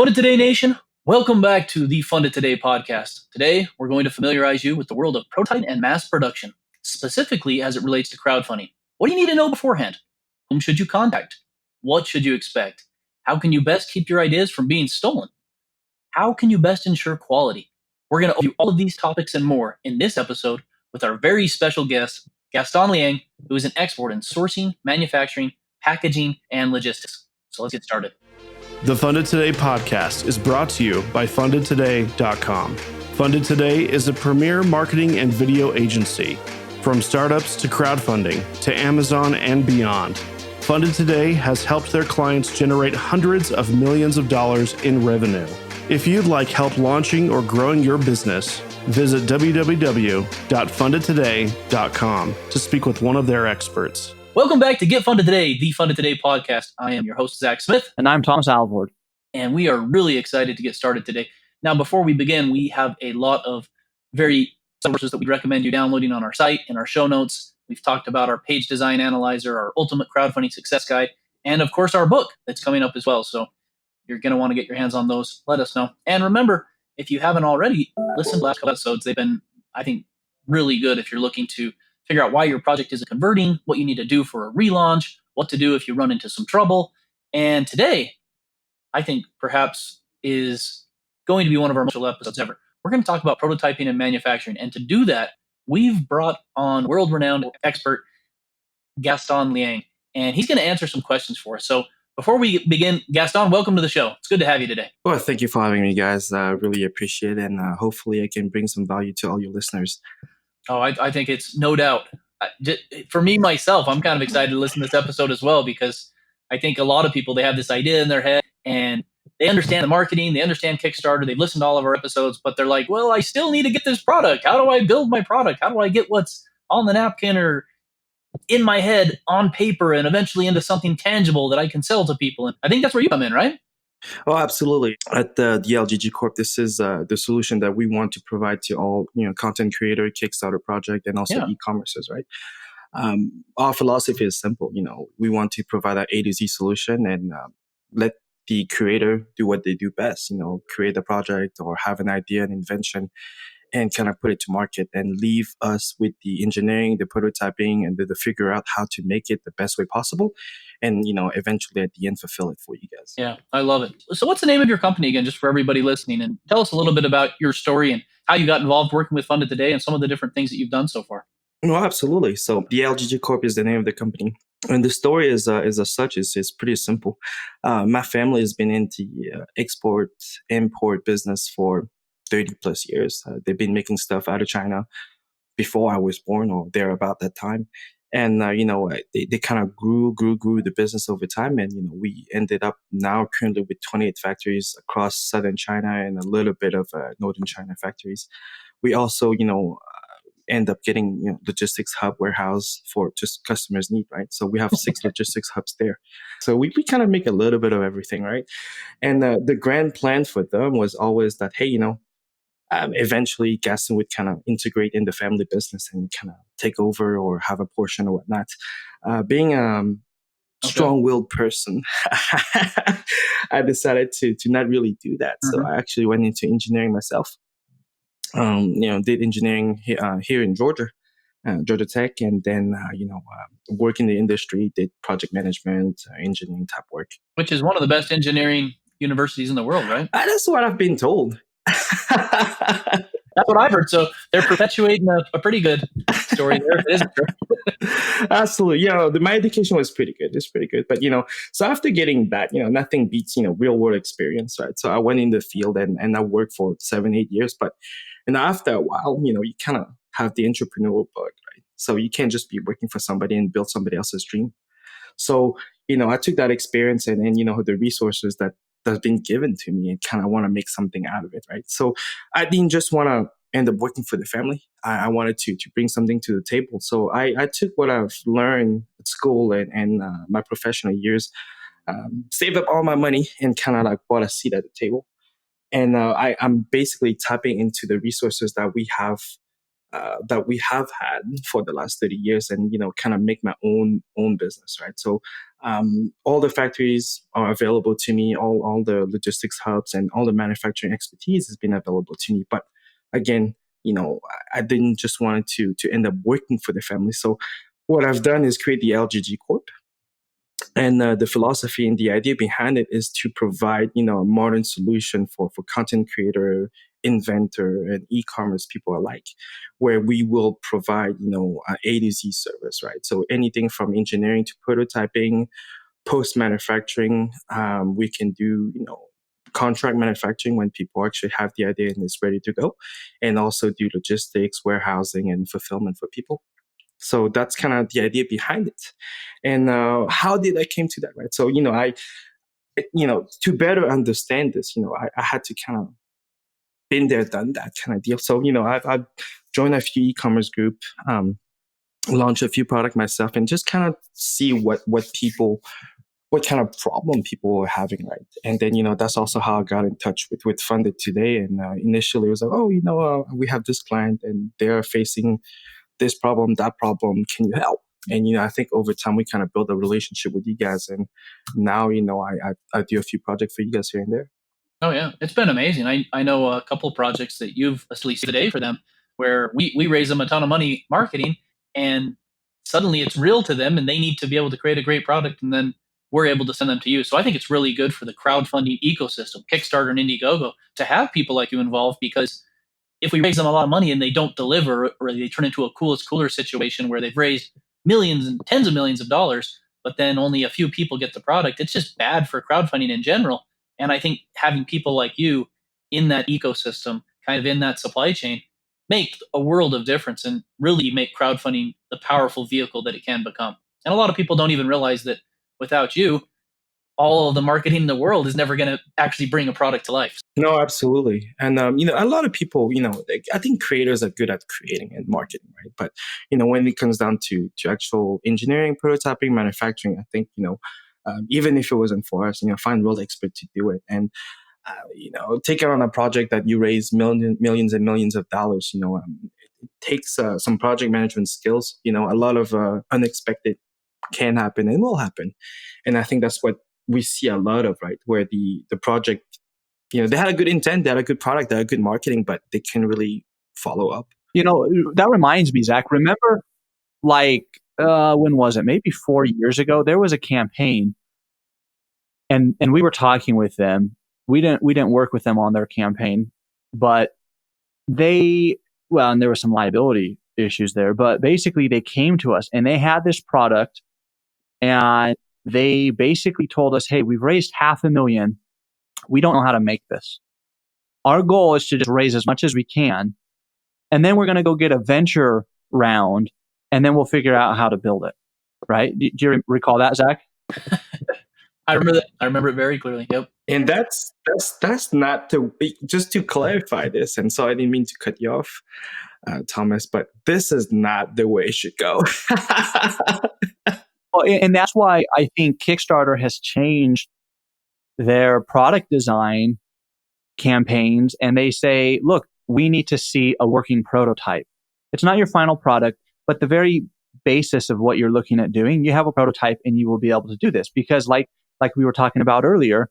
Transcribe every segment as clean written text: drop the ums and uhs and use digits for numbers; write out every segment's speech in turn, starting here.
Funded Today Nation, welcome back to the Funded Today podcast. Today, we're going to familiarize you with the world of prototyping and mass production, specifically as it relates to crowdfunding. What do you need to know beforehand? Whom should you contact? What should you expect? How can you best keep your ideas from being stolen? How can you best ensure quality? We're going to overview all of these topics and more in this episode with our very special guest, Gaston Liang, who is an expert in sourcing, manufacturing, packaging, and logistics. So let's get started. The Funded Today podcast is brought to you by fundedtoday.com. Funded Today is a premier marketing and video agency. From startups to crowdfunding to Amazon and beyond, Funded Today has helped their clients generate hundreds of millions of dollars in revenue. If you'd like help launching or growing your business, visit www.fundedtoday.com to speak with one of their experts. Welcome back to Get Funded Today, the Funded Today podcast. I am your host, Zach Smith. And I'm Thomas Alvord. And we are really excited to get started today. Now, before we begin, we have a lot of very sources that we recommend you downloading on our site, in our show notes. We've talked about our page design analyzer, our ultimate crowdfunding success guide, and of course, our book that's coming up as well. So you're going to want to get your hands on those. Let us know. And remember, if you haven't already, listen to the last couple episodes. They've been, I think, really good if you're looking to figure out why your project isn't converting, what you need to do for a relaunch, what to do if you run into some trouble. And today, I think perhaps is going to be one of our most episodes ever. We're going to talk about prototyping and manufacturing. And to do that, we've brought on world-renowned expert Gaston Liang, and he's going to answer some questions for us. So before we begin, Gaston, welcome to the show. It's good to have you today. Well, thank you for having me, guys. I really appreciate it. And hopefully I can bring some value to all your listeners. Oh, I think it's no doubt. For me, myself, I'm kind of excited to listen to this episode as well, because I think a lot of people, they have this idea in their head and they understand the marketing, they understand Kickstarter, they've listened to all of our episodes, but they're like, well, I still need to get this product. How do I build my product? How do I get what's on the napkin or in my head on paper and eventually into something tangible that I can sell to people? And I think that's where you come in, right? Oh, absolutely. At the LGG Corp, this is the solution that we want to provide to all content creator, Kickstarter project, and also e-commerces, right? Our philosophy is simple. We want to provide an A to Z solution and let the creator do what they do best. Create a project or have an idea, an invention, and kind of put it to market, and leave us with the engineering, the prototyping, and the figure out how to make it the best way possible. And, eventually at the end, fulfill it for you guys. Yeah, I love it. So what's the name of your company again, just for everybody listening? And tell us a little bit about your story and how you got involved working with Funded Today and some of the different things that you've done so far. No, absolutely. So the LGG Corp is the name of the company. And the story is as such, is pretty simple. My family has been in the export-import business for 30 plus years. They've been making stuff out of China before I was born or there about that time. And, they kind of grew the business over time. And, we ended up now currently with 28 factories across southern China and a little bit of northern China factories. We also, end up getting logistics hub warehouse for just customers' need, right? So we have 6 logistics hubs there. So we kind of make a little bit of everything, right? And the grand plan for them was always that, hey, eventually Gaston would kind of integrate in the family business and kind of take over or have a portion or whatnot. Being strong-willed person, I decided to not really do that. So I actually went into engineering myself. Did engineering here in Georgia, Georgia Tech, and then work in the industry, did project management, engineering type work. Which is one of the best engineering universities in the world, right? That's what I've been told. That's what I've heard. So they're perpetuating a pretty good story there. If it isn't true. Absolutely. My education was pretty good. It's pretty good. But, so after getting that, nothing beats, real world experience, right? So I went in the field and I worked for 7-8 years. But after a while, you kind of have the entrepreneurial bug, right? So you can't just be working for somebody and build somebody else's dream. So, I took that experience and the resources that's been given to me and kind of want to make something out of it, right? So I didn't just want to end up working for the family. I wanted to bring something to the table. So I took what I've learned at school and my professional years, saved up all my money and kind of like bought a seat at the table. And I'm basically tapping into the resources that we have that we have had for the last 30 years, and kind of make my own business, right? So all the factories are available to me, all the logistics hubs and all the manufacturing expertise has been available to me. But again, I didn't just want to end up working for the family. So what I've done is create the LGG Corp. And the philosophy and the idea behind it is to provide, a modern solution for content creator, inventor, and e-commerce people alike, where we will provide, a A to Z service, right? So anything from engineering to prototyping, post manufacturing, we can do, contract manufacturing when people actually have the idea and it's ready to go, and also do logistics, warehousing, and fulfillment for people. So that's kind of the idea behind it. And how did I came to that, right? So, to better understand this, I had to kind of been there, done that kind of deal. So, I've joined a few e-commerce group, launched a few product myself, and just kind of see what kind of problem people were having, right? And then, that's also how I got in touch with Funded Today. And initially it was like, oh, we have this client and they're facing this problem, that problem, can you help? And, I think over time we kind of build a relationship with you guys. And now, I do a few projects for you guys here and there. Oh yeah, it's been amazing. I know a couple of projects that you've released today for them where we raise them a ton of money marketing, and suddenly it's real to them and they need to be able to create a great product, and then we're able to send them to you. So I think it's really good for the crowdfunding ecosystem, Kickstarter and Indiegogo, to have people like you involved, because if we raise them a lot of money and they don't deliver, or they turn into a coolest cooler situation where they've raised millions and tens of millions of dollars, but then only a few people get the product, it's just bad for crowdfunding in general. And I think having people like you in that ecosystem, kind of in that supply chain, make a world of difference and really make crowdfunding the powerful vehicle that it can become. And a lot of people don't even realize that without you, all of the marketing in the world is never going to actually bring a product to life. No, absolutely. And, a lot of people, I think creators are good at creating and marketing, right? But, when it comes down to actual engineering, prototyping, manufacturing, I think, even if it wasn't for us, find real expert to do it. And, take on a project that you raise millions and millions of dollars, it takes some project management skills, a lot of unexpected can happen and will happen. And I think that's what we see a lot of, right? Where the project, they had a good intent, they had a good product, they had good marketing, but they can't really follow up. That reminds me, Zach, remember when was it? Maybe 4 years ago, there was a campaign and we were talking with them. We didn't work with them on their campaign, but and there were some liability issues there, but basically they came to us and they had this product and they basically told us, hey, we've raised $500,000. We don't know how to make this. Our goal is to just raise as much as we can. And then we're going to go get a venture round and then we'll figure out how to build it. Right? Do you recall that, Zach? I remember that. I remember it very clearly. Yep. And that's not just to clarify this. And so I didn't mean to cut you off, Thomas, but this is not the way it should go. Well, and that's why I think Kickstarter has changed their product design campaigns. And they say, look, we need to see a working prototype. It's not your final product, but the very basis of what you're looking at doing, you have a prototype and you will be able to do this. Because like we were talking about earlier,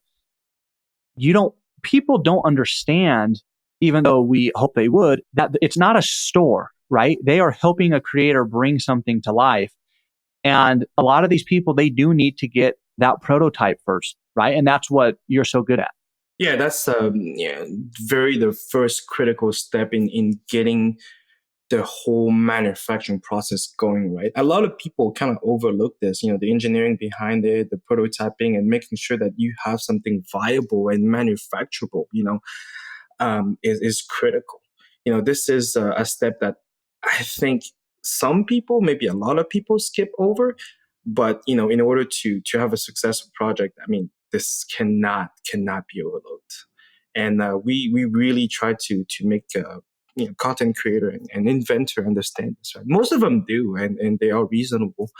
people don't understand, even though we hope they would, that it's not a store, right? They are helping a creator bring something to life. And a lot of these people, they do need to get that prototype first, right? And that's what you're so good at. Yeah, that's the first critical step in getting the whole manufacturing process going, right? A lot of people kind of overlook this, the engineering behind it, the prototyping, and making sure that you have something viable and manufacturable, is critical. This is a step that I think some people, maybe a lot of people, skip over. But, in order to have a successful project, I mean, this cannot be overlooked. And we really try to make content creator and inventor understand this, right? Most of them do, and they are reasonable.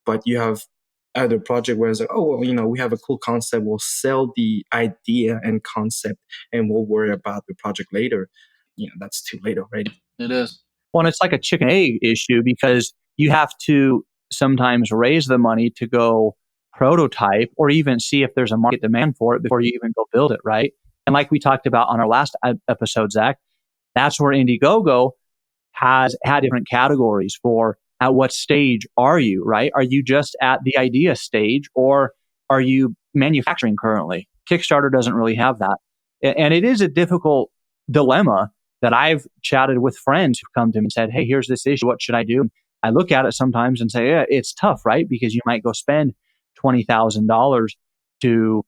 But you have other project where it's like, we have a cool concept, we'll sell the idea and concept, and we'll worry about the project later. That's too late already. It is. Well, and it's like a chicken egg issue because you have to sometimes raise the money to go prototype or even see if there's a market demand for it before you even go build it, right? And like we talked about on our last episode, Zach, that's where Indiegogo has had different categories for at what stage are you, right? Are you just at the idea stage or are you manufacturing currently? Kickstarter doesn't really have that. And it is a difficult dilemma that I've chatted with friends who've come to me and said, hey, here's this issue. What should I do? I look at it sometimes and say, yeah, it's tough, right? Because you might go spend $20,000 to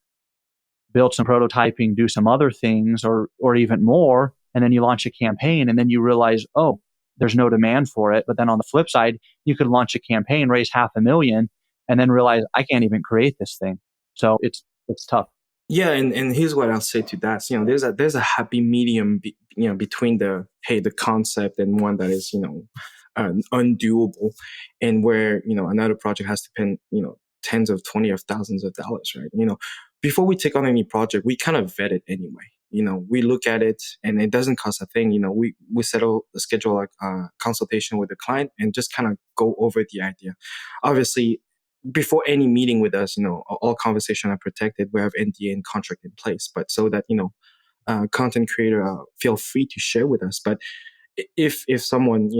build some prototyping, do some other things, or even more. And then you launch a campaign and then you realize, oh, there's no demand for it. But then on the flip side, you could launch a campaign, raise $500,000, and then realize I can't even create this thing. So it's tough. Yeah, and here's what I'll say to that. So, there's a happy medium, between the concept and one that is undoable, and where another project has to spend tens of 20 of thousands of dollars, right? Before we take on any project, we kind of vet it anyway. We look at it and it doesn't cost a thing. We schedule a consultation with the client and just kind of go over the idea. Obviously, before any meeting with us, all conversation are protected. We have NDA and contract in place, but so that content creator feel free to share with us. But if someone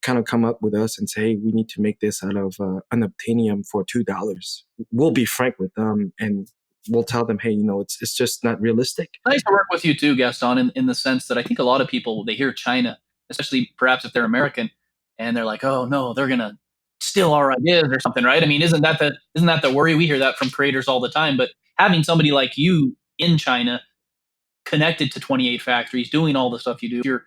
kind of come up with us and say, hey, we need to make this out of unobtainium for $2, we'll be frank with them and we'll tell them, hey, it's just not realistic. Nice to work with you too, Gaston, in the sense that I think a lot of people, they hear China, especially perhaps if they're American, and they're like, oh no, they're gonna steal our ideas or something, right? I mean, isn't that the worry? We hear that from creators all the time. But having somebody like you in China, connected to 28 factories, doing all the stuff you do, your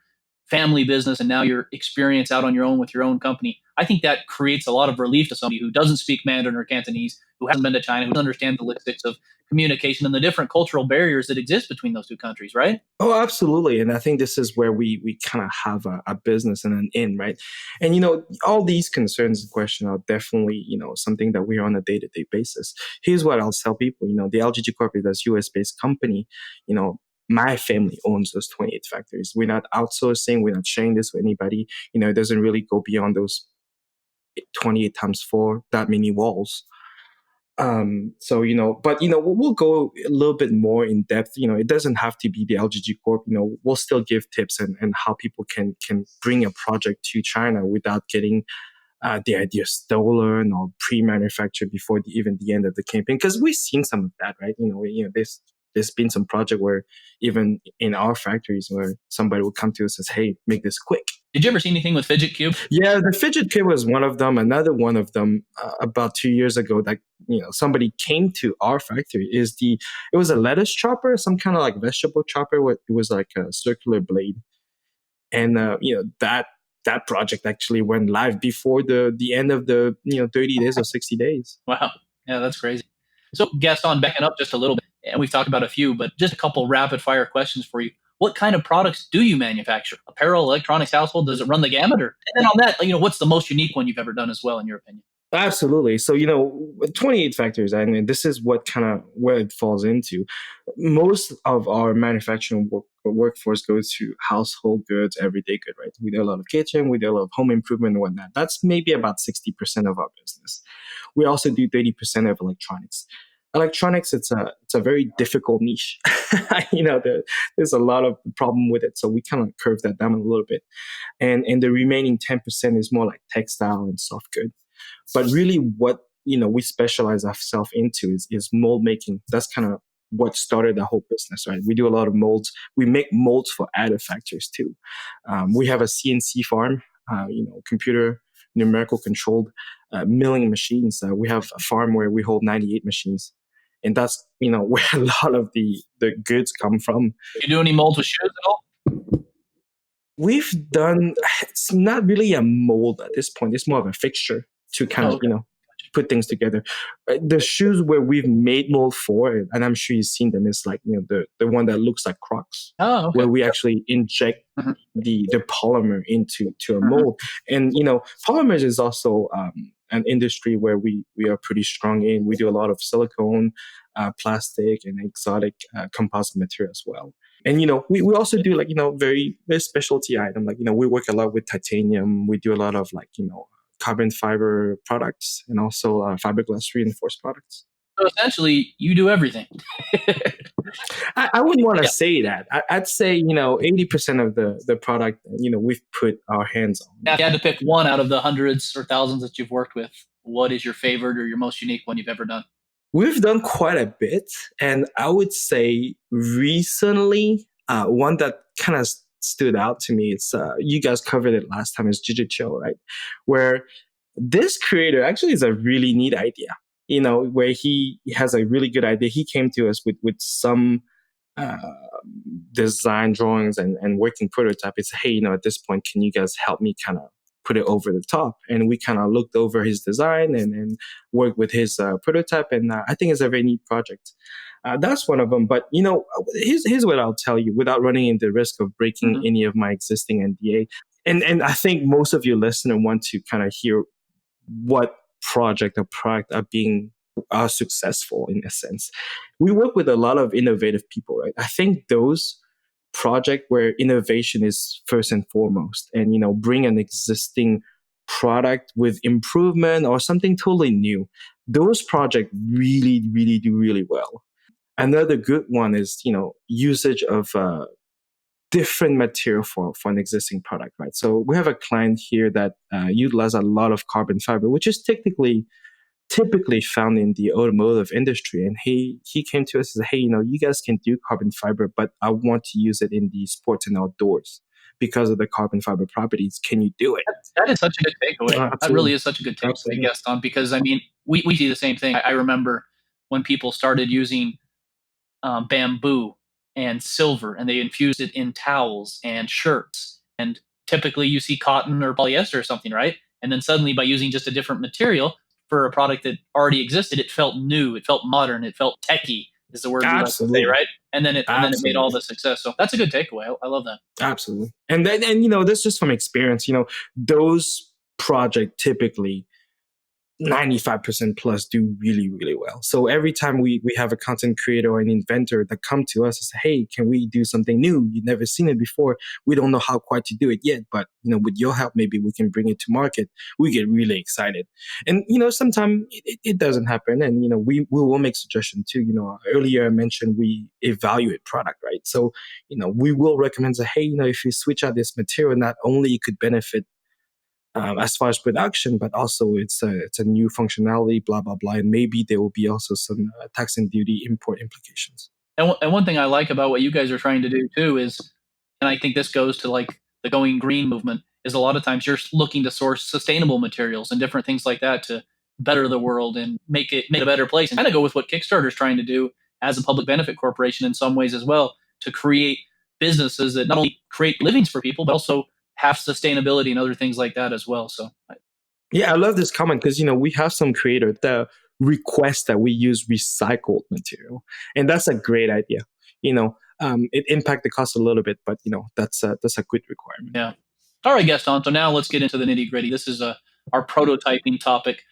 family business, and now your experience out on your own with your own company, I think that creates a lot of relief to somebody who doesn't speak Mandarin or Cantonese, who hasn't been to China, who doesn't understand the logistics of communication and the different cultural barriers that exist between those two countries, right? Oh, absolutely. And I think this is where we kind of have a business and an in, right? And, all these concerns and questions are definitely, something that we're on a day-to-day basis. Here's what I'll tell people, the LGG Corp is a US-based company, my family owns those 28 factories. We're not outsourcing. We're not sharing this with anybody. It doesn't really go beyond those 28 times 4, that many walls. So, but, we'll go a little bit more in depth. It doesn't have to be the LGG Corp. We'll still give tips and how people can bring a project to China without getting the idea stolen or pre-manufactured before even the end of the campaign. Because we've seen some of that, right? There's been some project where even in our factories where somebody would come to us and says, hey, make this quick. Did you ever see anything with Fidget Cube? Yeah, the Fidget Cube was one of them. Another one of them about 2 years ago that, somebody came to our factory it was a lettuce chopper, some kind of like vegetable chopper. It was like a circular blade. And, that project actually went live before the end of the 30 days or 60 days. Wow. Yeah, that's crazy. So Gaston, backing up just a little bit, and we've talked about a few, but just a couple rapid fire questions for you. What kind of products do you manufacture? Apparel, electronics, household? Does it run the gamut? And then on that, what's the most unique one you've ever done as well, in your opinion? Absolutely. So, 28 factories, I mean, this is what kind of where it falls into. Most of our manufacturing workforce goes to household goods, everyday good, right? We do a lot of kitchen, we do a lot of home improvement and whatnot. That's maybe about 60% of our business. We also do 30% of electronics. Electronics, it's a very difficult niche. There's a lot of problem with it. So we kind of curve that down a little bit. And the remaining 10% is more like textile and soft good. But really what, we specialize ourselves into is mold making. That's kind of what started the whole business, right? We do a lot of molds. We make molds for additive factories too. We have a CNC farm, computer numerical controlled milling machines. We have a farm where we hold 98 machines. And that's, where a lot of the goods come from. You do any molds with shoes at all? We've done, it's not really a mold at this point. It's more of a fixture to kind of, put things together. The shoes where we've made mold for, and I'm sure you've seen them, is like, the one that looks like Crocs, where we actually inject the polymer into a mold. And, polymers is also an industry where we are pretty strong in. We do a lot of silicone, plastic and exotic composite material as well. And, we also do like, very, very specialty item. Like, we work a lot with titanium. We do a lot of like, carbon fiber products and also fiberglass reinforced products. So essentially, you do everything. I wouldn't want to say that. I'd say, 80% of the product, we've put our hands on. Now, if you had to pick one out of the hundreds or thousands that you've worked with, what is your favorite or your most unique one you've ever done? We've done quite a bit. And I would say recently, one that kind of stood out to me, it's you guys covered it last time, is Jiu-Jitsu, right? Where this creator actually is a really neat idea. Where he has a really good idea. He came to us with some design drawings and working prototype. It's, hey, at this point, can you guys help me kind of put it over the top? And we kind of looked over his design and worked with his prototype. And I think it's a very neat project. That's one of them. But, here's what I'll tell you without running into the risk of breaking any of my existing NDA. And I think most of your listeners want to kind of hear what project or product are successful in a sense. We work with a lot of innovative people, right? I think those projects where innovation is first and foremost, and bring an existing product with improvement or something totally new, those projects really, really do really well. Another good one is usage of different material for an existing product, right? So we have a client here that utilizes a lot of carbon fiber, which is typically found in the automotive industry. And he came to us and said, hey, you guys can do carbon fiber, but I want to use it in the sports and outdoors because of the carbon fiber properties. Can you do it? That is such a good takeaway. That really is such a good takeaway, Gaston, because we see the same thing. I remember when people started using bamboo and silver, and they infused it in towels and shirts. And typically you see cotton or polyester or something, right? And then suddenly by using just a different material for a product that already existed, it felt new, it felt modern, it felt techie is the word you like to say, right? And then it made all the success. So that's a good takeaway. I love that. Absolutely. And then, this is just from experience, those projects typically 95% plus do really, really well. So every time we have a content creator or an inventor that come to us and say, hey, can we do something new? You've never seen it before. We don't know how quite to do it yet, but with your help, maybe we can bring it to market. We get really excited. And sometimes it doesn't happen. And we will make suggestions too. Earlier I mentioned we evaluate product, right? So we will recommend that, hey, if you switch out this material, not only it could benefit as far as production, but also it's a new functionality, blah, blah, blah. And maybe there will be also some tax and duty import implications. And one thing I like about what you guys are trying to do too is, and I think this goes to like the going green movement, is a lot of times you're looking to source sustainable materials and different things like that to better the world and make it a better place. And kind of go with what Kickstarter is trying to do as a public benefit corporation in some ways as well, to create businesses that not only create livings for people, but also have sustainability and other things like that as well. So, yeah, I love this comment because we have some creators that request that we use recycled material, and that's a great idea. It impact the cost a little bit, but that's a good requirement. Yeah. All right, Gaston. So now let's get into the nitty gritty. This is our prototyping topic.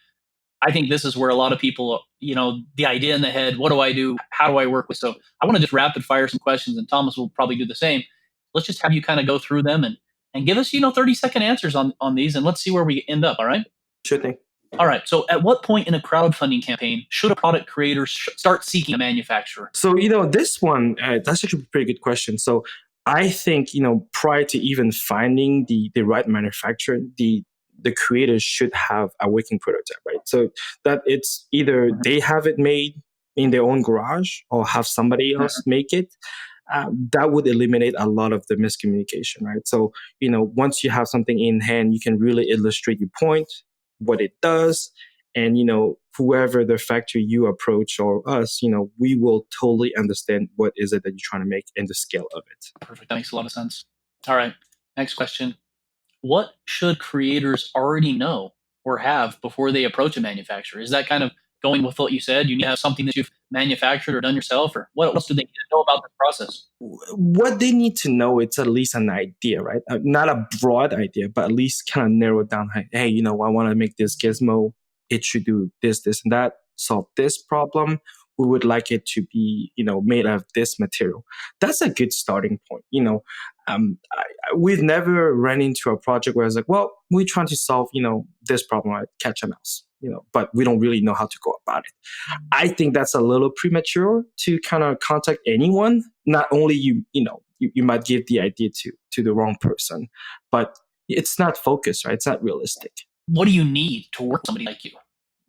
I think this is where a lot of people, the idea in the head. What do I do? How do I work with? So I want to just rapid fire some questions, and Thomas will probably do the same. Let's just have you kind of go through them and give us, 30-second answers on these, and let's see where we end up, all right? Sure thing. All right, so at what point in a crowdfunding campaign should a product creator start seeking a manufacturer? So, this one, that's actually a pretty good question. So I think, prior to even finding the right manufacturer, the creators should have a working prototype, right? So that it's either they have it made in their own garage or have somebody else make it. That would eliminate a lot of the miscommunication, right? So, once you have something in hand, you can really illustrate your point, what it does, and, whoever the factory you approach or us, we will totally understand what is it that you're trying to make and the scale of it. Perfect. That makes a lot of sense. All right. Next question. What should creators already know or have before they approach a manufacturer? Is that kind of going with what you said? You need to have something that you've manufactured or done yourself, or what else do they need to know about the process? What they need to know, it's at least an idea, right? Not a broad idea, but at least kind of narrow down. Hey, I want to make this gizmo. It should do this, this, and that, solve this problem. we would like it to be, made of this material. That's a good starting point. We've never run into a project where it's like, well, we're trying to solve, this problem, right? Catch a mouse, but we don't really know how to go about it. I think that's a little premature to kind of contact anyone. Not only you might give the idea to the wrong person, but it's not focused, right? It's not realistic. What do you need to work with somebody like you?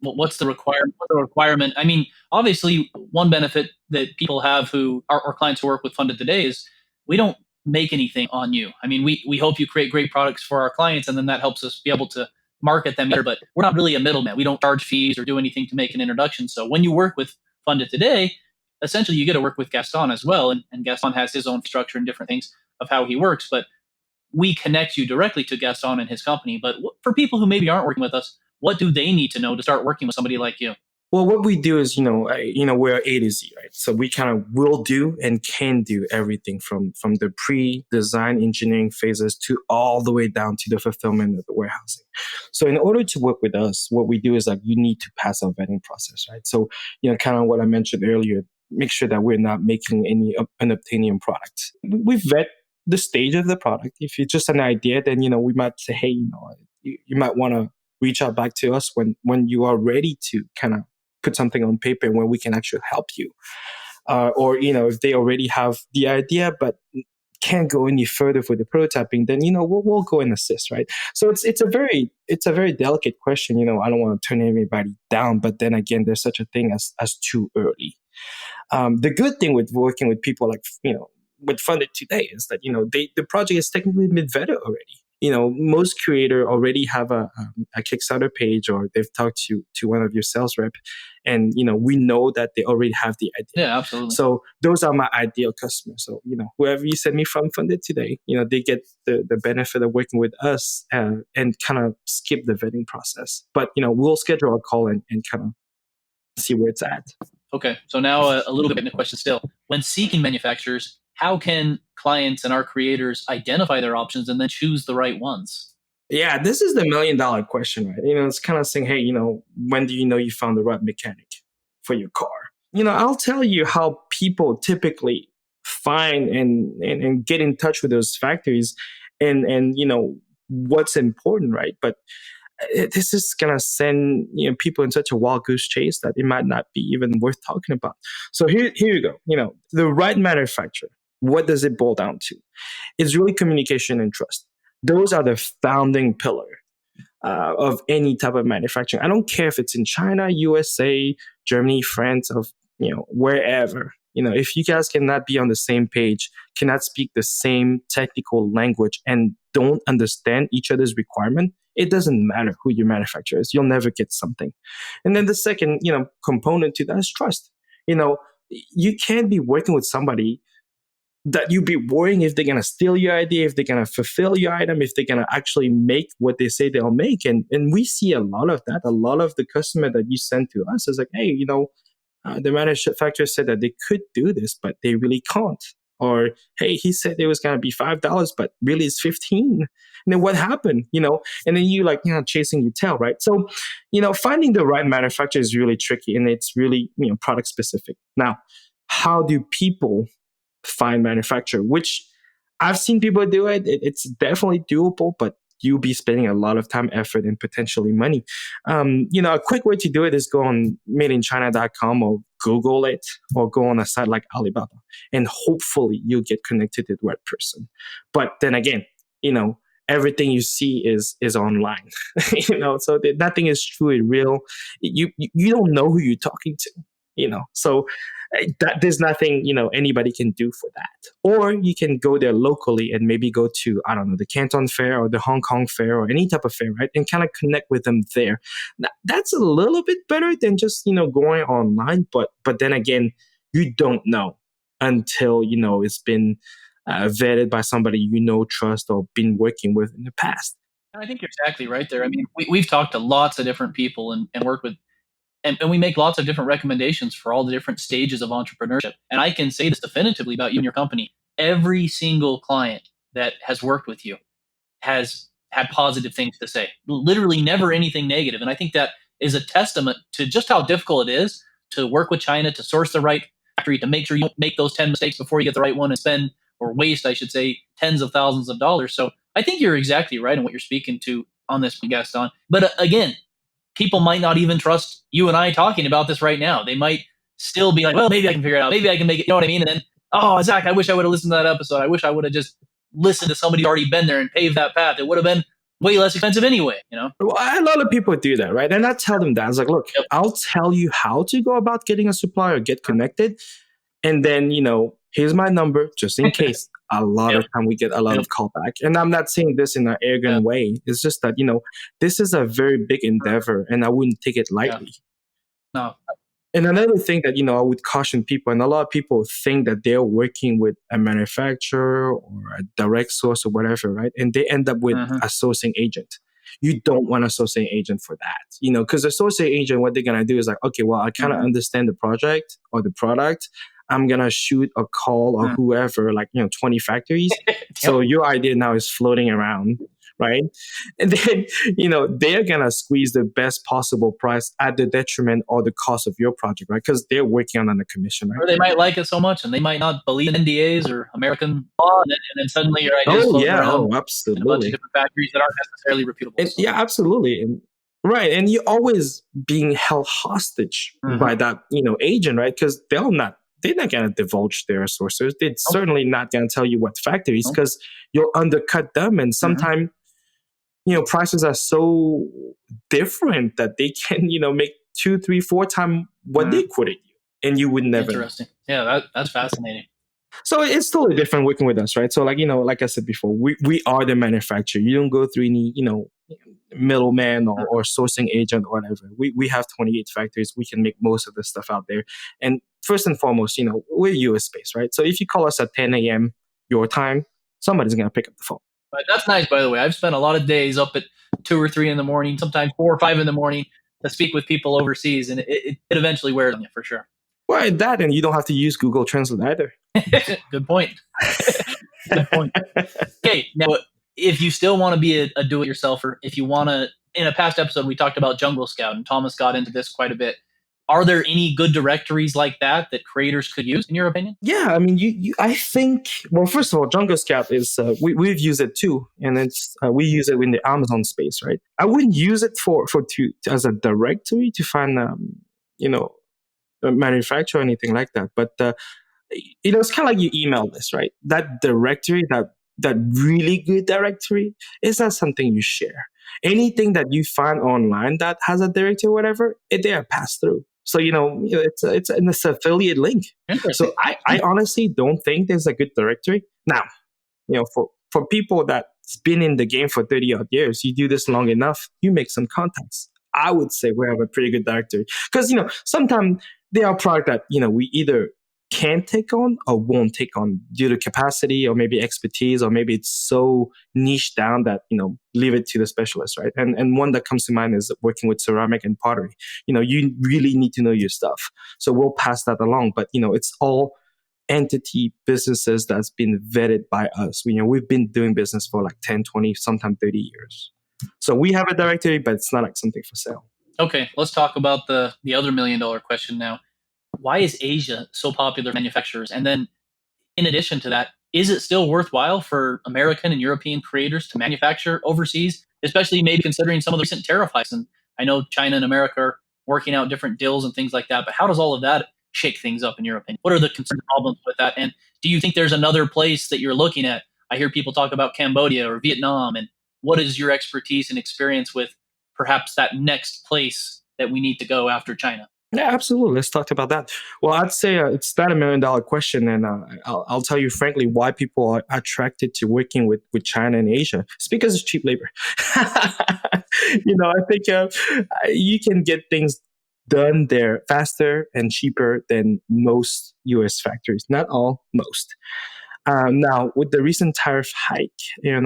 What's the requirement? I mean, obviously, one benefit that people have who our clients who work with Funded Today is we don't make anything on you. I mean, we hope you create great products for our clients, and then that helps us be able to market them better. But we're not really a middleman. We don't charge fees or do anything to make an introduction. So when you work with Funded Today, essentially you get to work with Gaston as well, and Gaston has his own structure and different things of how he works. But we connect you directly to Gaston and his company. But for people who maybe aren't working with us, what do they need to know to start working with somebody like you? Well, what we do is, we're A to Z, right? So we kind of will do and can do everything from the pre-design engineering phases to all the way down to the fulfillment of the warehousing. So in order to work with us, what we do is like you need to pass a vetting process, right? So, kind of what I mentioned earlier, make sure that we're not making any unobtainium products. We vet the stage of the product. If it's just an idea, then, we might say, hey, you might want to reach out back to us when you are ready to kind of put something on paper and when we can actually help you. Or, if they already have the idea but can't go any further for the prototyping, then, we'll go and assist, right? So it's a very delicate question. I don't want to turn anybody down, but then again, there's such a thing as too early. The good thing with working with people like, with Funded Today is that, the project is technically been vetted already. Most creators already have a Kickstarter page, or they've talked to one of your sales rep, and we know that they already have the idea. Yeah, absolutely. So those are my ideal customers. So whoever you send me from Funded Today, they get the benefit of working with us and kind of skip the vetting process. But we'll schedule a call and kind of see where it's at. Okay, so now a little bit in the question still. When seeking manufacturers, how can clients and our creators identify their options and then choose the right ones? Yeah, this is the $1 million question, right? It's kind of saying, hey, when do you know you found the right mechanic for your car? I'll tell you how people typically find and get in touch with those factories and what's important, right? But this is going to send people in such a wild goose chase that it might not be even worth talking about. So here you go. The right manufacturer. What does it boil down to? It's really communication and trust. Those are the founding pillar of any type of manufacturing. I don't care if it's in China, USA, Germany, France, of wherever. If you guys cannot be on the same page, cannot speak the same technical language, and don't understand each other's requirement, it doesn't matter who your manufacturer is. You'll never get something. And then the second, component to that is trust. You can't be working with somebody that you'd be worrying if they're going to steal your idea, if they're going to fulfill your item, if they're going to actually make what they say they'll make. And we see a lot of that. A lot of the customer that you send to us is like, hey, the manufacturer said that they could do this, but they really can't. Or, hey, he said it was going to be $5, but really it's $15. And then what happened? And then you chasing your tail, right? So, finding the right manufacturer is really tricky, and it's really, product specific. Now, how do people find manufacturer? Which I've seen people do it. It's definitely doable, but you'll be spending a lot of time, effort, and potentially money. A quick way to do it is go on madeinchina.com or Google it, or go on a site like Alibaba, and hopefully you'll get connected to the right person. But then again, everything you see is online. So nothing is truly real. You don't know who you're talking to. So that there's nothing anybody can do for that. Or you can go there locally and maybe go to, I don't know, the Canton Fair or the Hong Kong Fair or any type of fair, right? And kind of connect with them there. Now, that's a little bit better than just going online, but then again, you don't know until it's been vetted by somebody trust, or been working with in the past. I think you're exactly right there. I mean, we've talked to lots of different people and worked with. And we make lots of different recommendations for all the different stages of entrepreneurship. And I can say this definitively about you and your company. Every single client that has worked with you has had positive things to say. Literally never anything negative. And I think that is a testament to just how difficult it is to work with China to source the right factory, to make sure you don't make those 10 mistakes before you get the right one and spend, or waste, I should say, tens of thousands of dollars. So I think you're exactly right in what you're speaking to on this, Gaston. But again, people might not even trust you and I talking about this right now. They might still be like, well, maybe I can figure it out. Maybe I can make it. You know what I mean? And then, oh, Zach, I wish I would have listened to that episode. I wish I would have just listened to somebody who's already been there and paved that path. It would have been way less expensive anyway, you know? Well, a lot of people do that, right? And I tell them that. I was like, look, Yep. I'll tell you how to go about getting a supplier, get connected. And then, here's my number, just in case. A lot of time we get a lot of callback. And I'm not saying this in an arrogant way. It's just that, this is a very big endeavor and I wouldn't take it lightly. No. And another thing that, I would caution people, and a lot of people think that they're working with a manufacturer or a direct source or whatever, right? And they end up with a sourcing agent. You don't want a sourcing agent for that, because the sourcing agent, what they're going to do is like, okay, well, I kind of understand the project or the product. I'm going to shoot a call or whoever, 20 factories. So your idea now is floating around, right? And then, they're going to squeeze the best possible price at the detriment or the cost of your project, right? Because they're working on a commission, right? Or they might like it so much and they might not believe in NDAs or American law. And then suddenly your idea is floating around absolutely. in a bunch of different factories that aren't necessarily reputable. Yeah, absolutely. And right. And you're always being held hostage by that, agent, right? Because they're not going to divulge their sources. They're certainly not going to tell you what factories, because you'll undercut them. And sometimes, prices are so different that they can, make 2, 3, 4 times what they quoted you. And you would never. Interesting. Yeah, that's fascinating. So it's totally different working with us, right? So like I said before, we are the manufacturer. You don't go through any, middleman or sourcing agent or whatever. We have 28 factories. We can make most of the stuff out there. And first and foremost, we're US based, right? So if you call us at 10 a.m. your time, somebody's going to pick up the phone. But that's nice, by the way. I've spent a lot of days up at 2 or 3 in the morning, sometimes 4 or 5 in the morning to speak with people overseas. And it eventually wears on you for sure. Well, that, and you don't have to use Google Translate either. Good point. Good point. Okay, now, if you still want to be a do-it-yourselfer, if you want to, in a past episode, we talked about Jungle Scout, and Thomas got into this quite a bit. Are there any good directories like that creators could use, in your opinion? Yeah, I mean, I think, well, first of all, Jungle Scout is, we've used it too, and it's we use it in the Amazon space, right? I wouldn't use it as a directory to find, a manufacturer or anything like that, but it's kind of like you email this, right? That directory, that really good directory, is not something you share. Anything that you find online that has a directory or whatever, they are passed through. So, it's an affiliate link. So I honestly don't think there's a good directory. Now, for people that's been in the game for 30 odd years, you do this long enough, you make some contacts. I would say we have a pretty good directory. Because, sometimes there are products that, we either can't take on or won't take on due to capacity or maybe expertise, or maybe it's so niche down that, leave it to the specialist, right? And one that comes to mind is working with ceramic and pottery. You really need to know your stuff. So we'll pass that along. But, it's all entity businesses that's been vetted by us. We've been doing business for like 10, 20, sometimes 30 years. So we have a directory, but it's not like something for sale. Okay, let's talk about the other $1 million question now. Why is Asia so popular for manufacturers? And then in addition to that, is it still worthwhile for American and European creators to manufacture overseas, especially maybe considering some of the recent tariff hikes? And I know China and America are working out different deals and things like that, but how does all of that shake things up in your opinion? What are the concern problems with that? And do you think there's another place that you're looking at? I hear people talk about Cambodia or Vietnam. And what is your expertise and experience with perhaps that next place that we need to go after China? Yeah, absolutely. Let's talk about that. Well, I'd say it's not $1 million question, and I'll tell you frankly why people are attracted to working with China and Asia. It's because it's cheap labor. I think you can get things done there faster and cheaper than most U.S. factories. Not all, most. Now, with the recent tariff hike,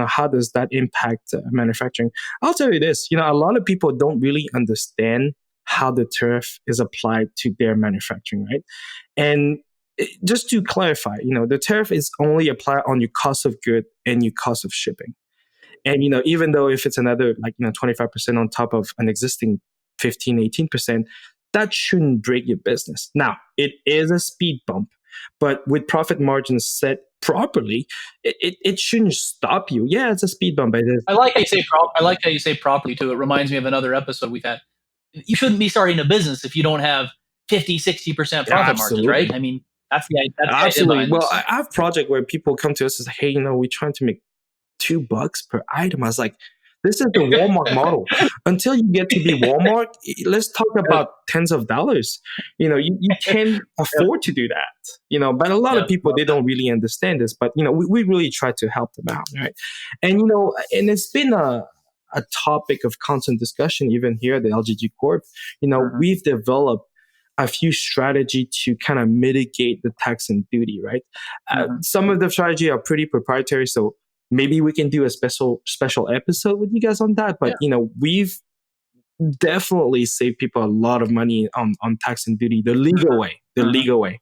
how does that impact manufacturing? I'll tell you this. A lot of people don't really understand how the tariff is applied to their manufacturing, right? And just to clarify, the tariff is only applied on your cost of good and your cost of shipping. And, even though if it's another 25% on top of an existing 15, 18%, that shouldn't break your business. Now, it is a speed bump, but with profit margins set properly, it shouldn't stop you. Yeah, it's a speed bump. But I like how you say I like how you say properly too. It reminds me of another episode we've had. You shouldn't be starting a business if you don't have 50-60% profit margins, right? I mean, that's the idea. Absolutely. Well, I have project where people come to us and say, hey, we're trying to make $2 per item. I was like, this is the Walmart model. Until you get to be Walmart, let's talk about tens of dollars. You can't afford to do that. But a lot of people, they don't really understand this. But we really try to help them out, right? And and it's been a topic of constant discussion even here at the LGG Corp. We've developed a few strategy to kind of mitigate the tax and duty, right? Some of the strategy are pretty proprietary, so maybe we can do a special episode with you guys on that. But we've definitely saved people a lot of money on tax and duty the legal way. Legal way.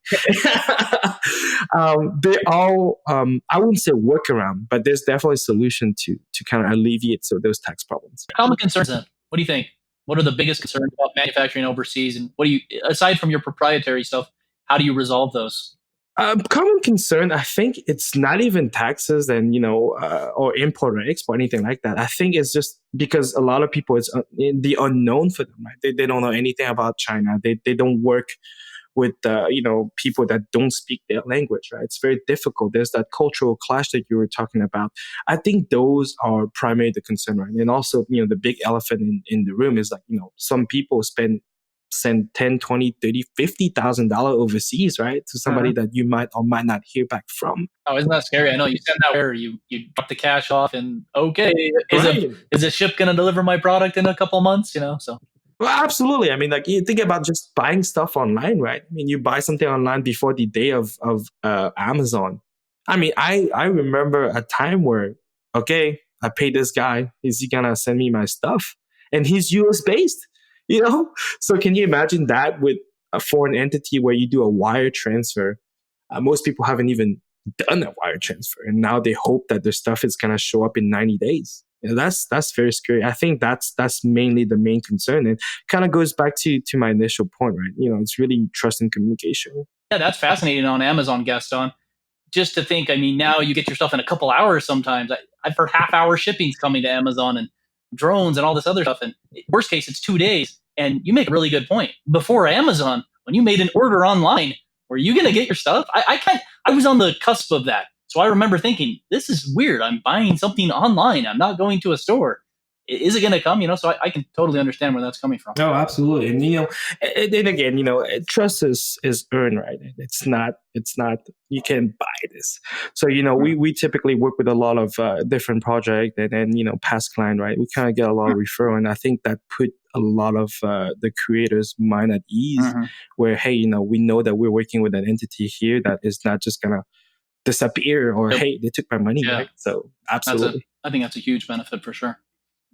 They all I wouldn't say workaround, but there's definitely a solution to kind of alleviate those tax problems. Common concerns then. What do you think? What are the biggest concerns about manufacturing overseas? And what do you, aside from your proprietary stuff, how do you resolve those? Common concern, I think it's not even taxes and, or import or export, anything like that. I think it's just because a lot of people, it's the unknown for them, right? They don't know anything about China. They don't work with, people that don't speak their language, right? It's very difficult. There's that cultural clash that you were talking about. I think those are primarily the concern, right? And also, the big elephant in the room is like, some people send $10, $20, $30, $50,000 overseas, right? To somebody that you might or might not hear back from. Oh, isn't that scary? I know you send that where you drop the cash off and okay, is a ship going to deliver my product in a couple months, so. Well, absolutely. I mean, like you think about just buying stuff online, right? I mean, you buy something online before the day of Amazon. I mean, I remember a time where, okay, I paid this guy. Is he going to send me my stuff? And he's US based. So can you imagine that with a foreign entity where you do a wire transfer? Most people haven't even done a wire transfer, and now they hope that their stuff is going to show up in 90 days. That's very scary. I think that's mainly the main concern, and kind of goes back to my initial point, right? It's really trust and communication. Yeah, that's fascinating on Amazon, Gaston. Just to think, I mean, now you get your stuff in a couple hours sometimes. I've heard half-hour shipping's coming to Amazon and drones and all this other stuff. And worst case, it's 2 days. And you make a really good point. Before Amazon, when you made an order online, were you going to get your stuff? I was on the cusp of that. So I remember thinking, this is weird. I'm buying something online. I'm not going to a store. Is it going to come? So I can totally understand where that's coming from. Oh, absolutely. And, then again, trust is earned, right? It's not, you can't buy this. So, we typically work with a lot of different projects and then, past client, right? We kind of get a lot of referral. And I think that put a lot of the creators' mind at ease where, hey, we know that we're working with an entity here that is not just going to disappear or, hey, they took my money, right? So absolutely. I think that's a huge benefit for sure.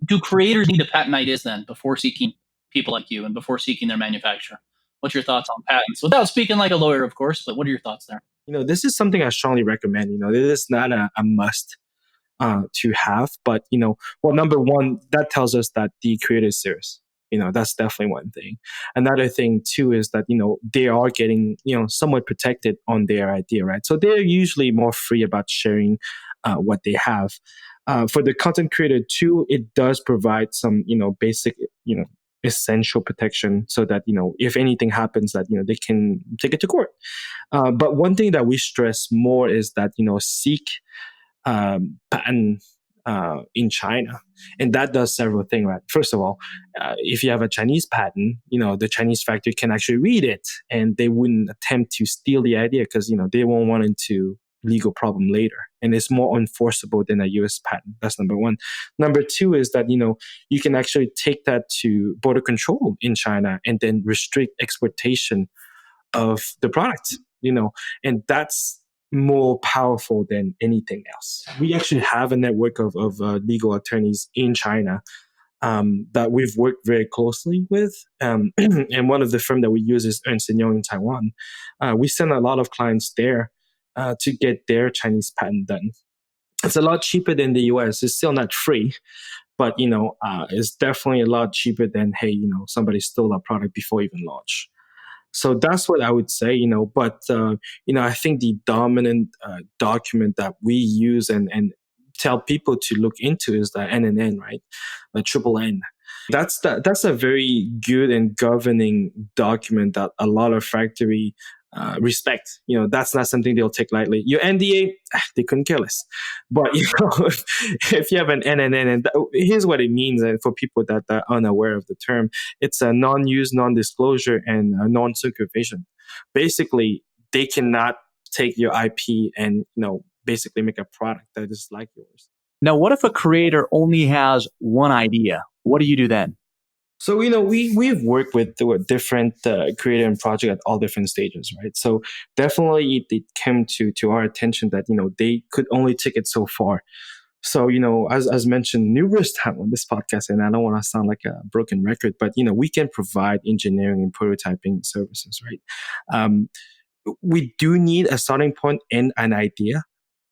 Do creators need to patent ideas then before seeking people like you and before seeking their manufacturer? What's your thoughts on patents? Without speaking like a lawyer, of course, but what are your thoughts there? This is something I strongly recommend. This is not a must to have, but, well, number one, that tells us that the creator is serious. That's definitely one thing. Another thing too is that, they are getting, somewhat protected on their idea, right? So they're usually more free about sharing what they have. For the content creator too, it does provide some, basic, essential protection so that, if anything happens that, they can take it to court. But one thing that we stress more is that, seek patent in China. And that does several things, right? First of all, if you have a Chinese patent, the Chinese factory can actually read it and they wouldn't attempt to steal the idea because, they won't want into legal problem later. And it's more enforceable than a US patent. That's number one. Number two is that, you can actually take that to border control in China and then restrict exportation of the product, and that's more powerful than anything else. We actually have a network of legal attorneys in China that we've worked very closely with. And one of the firms that we use is Ernst & Young in Taiwan. We send a lot of clients there to get their Chinese patent done. It's a lot cheaper than the US. It's still not free, but it's definitely a lot cheaper than, hey, somebody stole our product before even launch. So that's what I would say, but I think the dominant document that we use and tell people to look into is the NNN, right? The triple N. That's a very good and governing document that a lot of factory respect. That's not something they'll take lightly. Your NDA, they couldn't care less. But if you have an NNN, and here's what it means for people that are unaware of the term: it's a non-use, non-disclosure, and non-circulation. Basically, they cannot take your IP and basically make a product that is like yours. Now, what if a creator only has one idea? What do you do then? So, we've worked with different creator and project at all different stages, right? So definitely it came to our attention that, they could only take it so far. So, as mentioned numerous times on this podcast, and I don't want to sound like a broken record, but, we can provide engineering and prototyping services, right? We do need a starting point and an idea.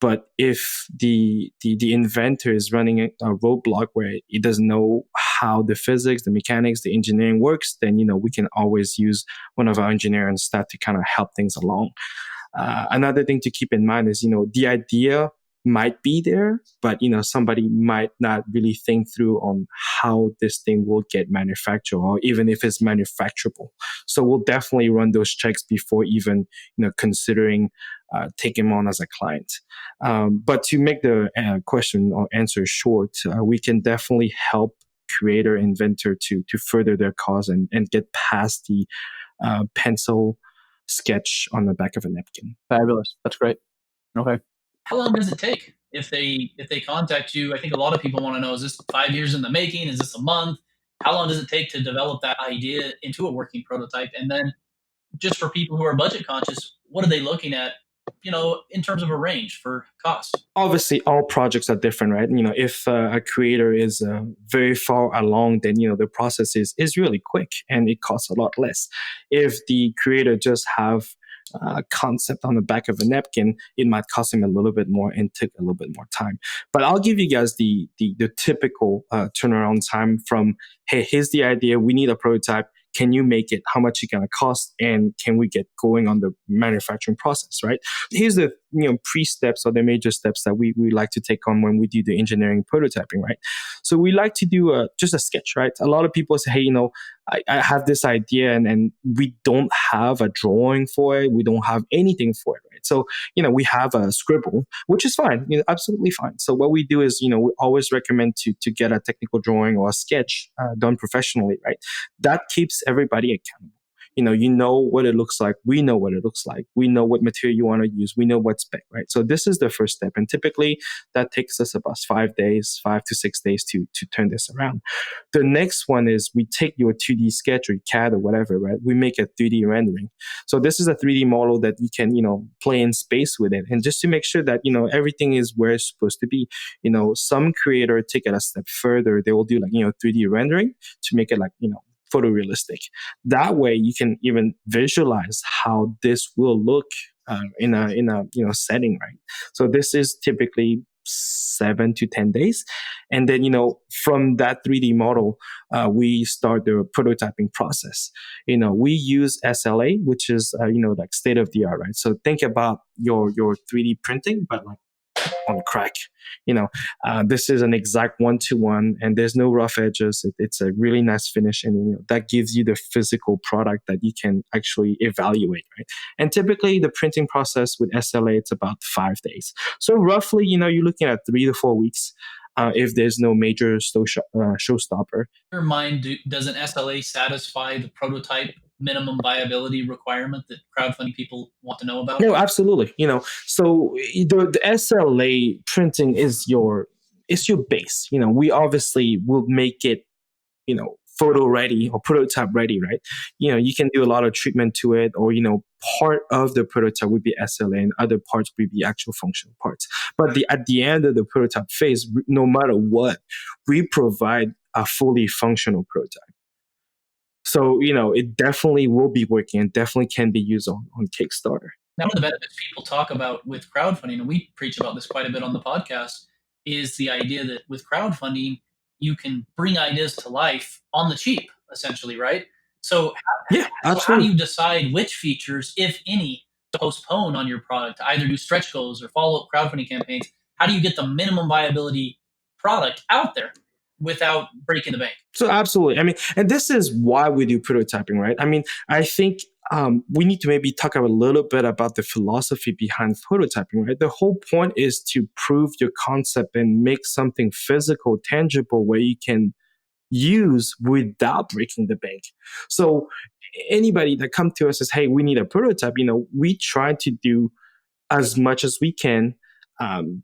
But if the inventor is running a roadblock where it doesn't know how the physics, the mechanics, the engineering works, then we can always use one of our engineering staff to kind of help things along. Another thing to keep in mind is the idea might be there, but somebody might not really think through on how this thing will get manufactured, or even if it's manufacturable. So we'll definitely run those checks before even considering taking him on as a client. But to make the question or answer short, we can definitely help creator, inventor to further their cause and get past the pencil sketch on the back of a napkin. Fabulous. That's great. Okay. How long does it take if they contact you? I think a lot of people want to know, is this 5 years in the making? Is this a month? How long does it take to develop that idea into a working prototype? And then just for people who are budget conscious, what are they looking at, in terms of a range for cost? Obviously, all projects are different, right? If a creator is very far along, then, the process is really quick and it costs a lot less. If the creator just have concept on the back of a napkin, it might cost him a little bit more and take a little bit more time. But I'll give you guys the typical turnaround time from, hey, here's the idea, we need a prototype, can you make it, how much it's going to cost, and can we get going on the manufacturing process, right? Here's the pre-steps or the major steps that we like to take on when we do the engineering prototyping, right? So we like to do just a sketch, right? A lot of people say, hey, I have this idea and we don't have a drawing for it. We don't have anything for it, right? So, we have a scribble, which is fine, absolutely fine. So what we do is, we always recommend to get a technical drawing or a sketch done professionally, right? That keeps everybody accountable. You know what it looks like. We know what it looks like. We know what material you want to use. We know what spec, right? So this is the first step. And typically that takes us about 5 to 6 days to turn this around. The next one is we take your 2D sketch or CAD or whatever, right? We make a 3D rendering. So this is a 3D model that you can, play in space with it. And just to make sure that, everything is where it's supposed to be. Some creator take it a step further. They will do 3D rendering to make it photorealistic. That way you can even visualize how this will look in a setting, right? So this is typically 7 to 10 days. And then, from that 3D model, we start the prototyping process. We use SLA, which is, state of the art, right? So think about your 3D printing, but on crack. This is an exact 1-to-1 and there's no rough edges. It's a really nice finish, and that gives you the physical product that you can actually evaluate, right? And typically the printing process with SLA, it's about 5 days. So roughly, you're looking at 3 to 4 weeks if there's no major showstopper. In your mind, does an SLA satisfy the prototype minimum viability requirement that crowdfunding people want to know about? No, absolutely. So the SLA printing is your base. We obviously will make it, photo ready or prototype ready, right? You can do a lot of treatment to it, or, part of the prototype would be SLA and other parts would be actual functional parts. But at the end of the prototype phase, no matter what, we provide a fully functional prototype. So, it definitely will be working and definitely can be used on Kickstarter. Now, one of the benefits people talk about with crowdfunding, and we preach about this quite a bit on the podcast, is the idea that with crowdfunding, you can bring ideas to life on the cheap, essentially, right? So, Yeah, how do absolutely. you decide which features, if any, to postpone on your product, to either do stretch goals or follow up crowdfunding campaigns? How do you get the minimum viability product out there without breaking the bank? So absolutely. I mean, and this is why we do prototyping, right? I mean, I think we need to maybe talk a little bit about the philosophy behind prototyping, right? The whole point is to prove your concept and make something physical, tangible, where you can use without breaking the bank. So anybody that come to us says, "Hey, we need a prototype," we try to do as much as we can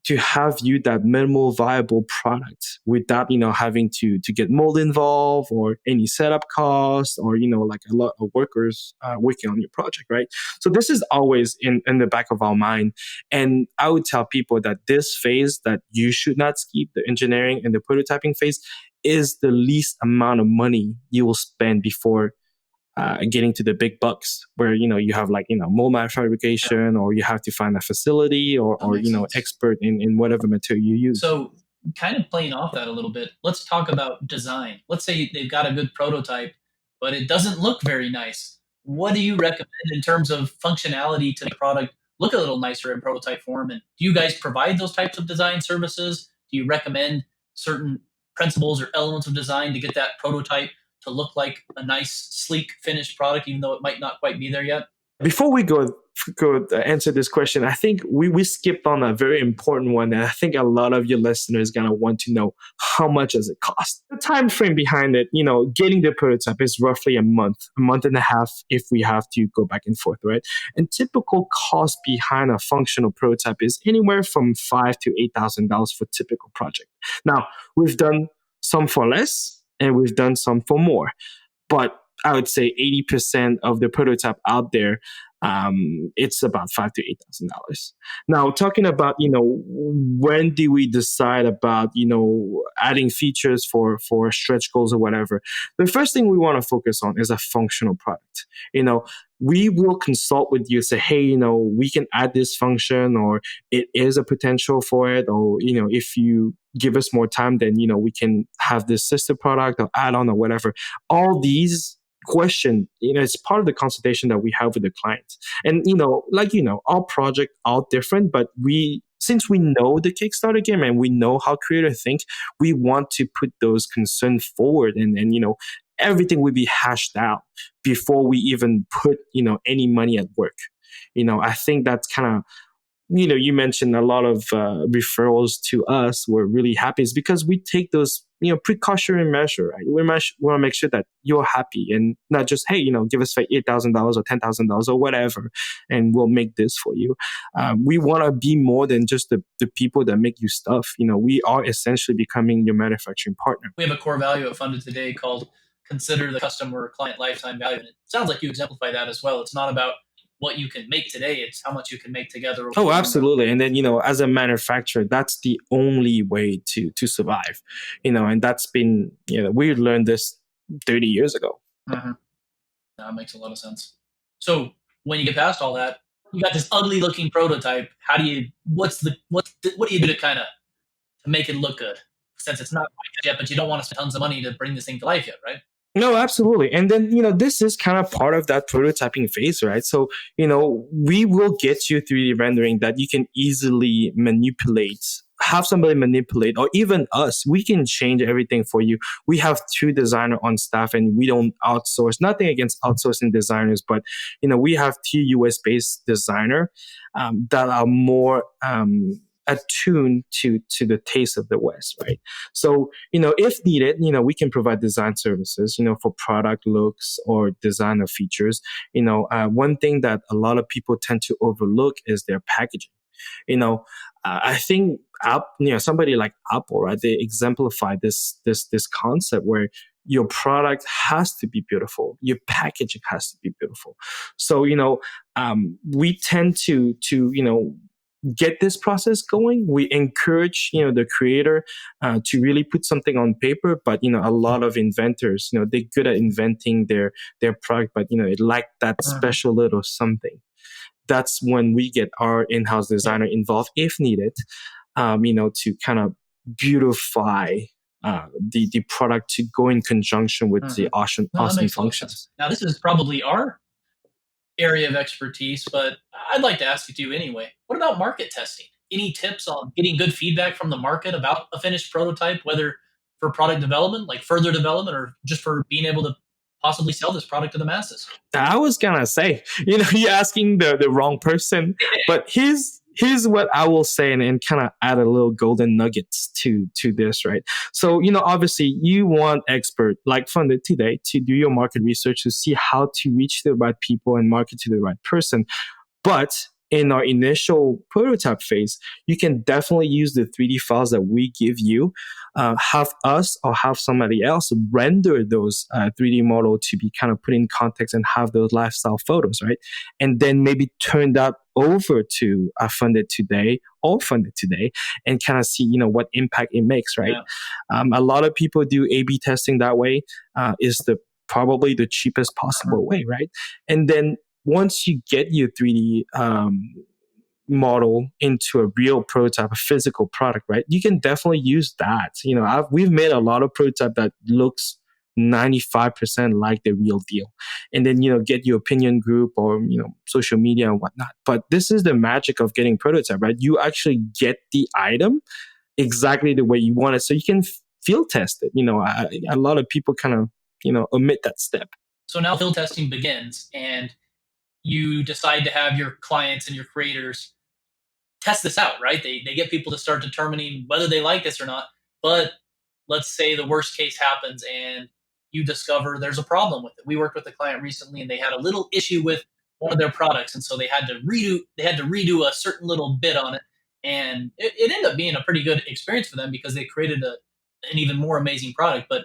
to have you that minimal viable product without having to get mold involved or any setup costs or like a lot of workers working on your project, right? So this is always in the back of our mind, and I would tell people that this phase that you should not skip, the engineering and the prototyping phase, is the least amount of money you will spend before getting to the big bucks where you have like mold fabrication, or you have to find a facility or That makes sense. expert in whatever material you use. So, kind of playing off that a little bit, let's talk about design. Let's say they've got a good prototype, but it doesn't look very nice. What do you recommend in terms of functionality to the product look a little nicer in prototype form? And do you guys provide those types of design services? Do you recommend certain principles or elements of design to get that prototype to look like a nice, sleek, finished product, even though it might not quite be there yet? Before we go answer this question, I think we skipped on a very important one, and I think a lot of your listeners gonna want to know, how much does it cost? The time frame behind it, getting the prototype is roughly a month and a half if we have to go back and forth, right? And typical cost behind a functional prototype is anywhere from $5,000 to $8,000 for typical project. Now, we've done some for less and we've done some for more, but I would say 80% of the prototype out there, it's about $5,000 to $8,000. Now, talking about when do we decide about adding features for stretch goals or whatever? The first thing we want to focus on is a functional product. We will consult with you, say, hey, we can add this function, or it is a potential for it, or if you give us more time, then we can have this sister product or add on or whatever. All these question, it's part of the consultation that we have with the clients. And, our projects are different, but since we know the Kickstarter game and we know how creators think, we want to put those concerns forward, and everything will be hashed out before we even put, any money at work. I think that's kind of, you mentioned a lot of referrals to us. We're really happy. It's because we take those, precautionary measure. Right? We want to make sure that you're happy and not just, hey, give us $8,000 or $10,000 or whatever, and we'll make this for you. We want to be more than just the people that make you stuff. We are essentially becoming your manufacturing partner. We have a core value at Funded Today called consider the customer or client lifetime value. And it sounds like you exemplify that as well. It's not about what you can make today, it's how much you can make together. Oh, absolutely. And then, as a manufacturer, that's the only way to survive, and that's been, we learned this 30 years ago. Mm-hmm. That makes a lot of sense. So when you get past all that, you got this ugly looking prototype. How do you, what do you do to kind of to make it look good? Since it's not quite yet, but you don't want to spend tons of money to bring this thing to life yet, right? No, absolutely. And then, this is kind of part of that prototyping phase, right? So, we will get you 3D rendering that you can easily manipulate, have somebody manipulate, or even us. We can change everything for you. We have 2 designers on staff, and we don't outsource. Nothing against outsourcing designers, but, we have 2 US-based designers that are more attuned to the taste of the West, right? So, if needed, we can provide design services, for product looks or design of features. One thing that a lot of people tend to overlook is their packaging. I think somebody like Apple, right? They exemplify this concept where your product has to be beautiful, your packaging has to be beautiful. So, we tend to get this process going. We encourage, the creator to really put something on paper, but, a lot of inventors, they're good at inventing their product, but, it lack that special little something. That's when we get our in-house designer involved if needed, to kind of beautify the product to go in conjunction with the awesome No, that awesome makes total functions. sense. Now, this is probably our area of expertise, but I'd like to ask it to you anyway. What about market testing? Any tips on getting good feedback from the market about a finished prototype, whether for product development, like further development, or just for being able to possibly sell this product to the masses? I was gonna say, you're asking the wrong person, but here's what I will say, and kind of add a little golden nuggets to this, right? So, obviously you want expert like Funded Today to do your market research to see how to reach the right people and market to the right person. But in our initial prototype phase, you can definitely use the 3D files that we give you, have us or have somebody else render those 3D model to be kind of put in context and have those lifestyle photos, right? And then maybe turn that over to Funded Today and kind of see, what impact it makes, right? Yeah. A lot of people do A/B testing that way. Is probably the cheapest possible way, right? And then once you get your 3D model into a real prototype, a physical product, right? You can definitely use that. We've made a lot of prototype that looks 95% like the real deal. And then, get your opinion group or, social media and whatnot. But this is the magic of getting prototype, right? You actually get the item exactly the way you want it. So you can field test it. A lot of people kind of, omit that step. So now field testing begins, and you decide to have your clients and your creators test this out, right? They get people to start determining whether they like this or not. But let's say the worst case happens and you discover there's a problem with it. We worked with a client recently, and they had a little issue with one of their products, and so they had to redo a certain little bit on it. And it ended up being a pretty good experience for them because they created an even more amazing product. But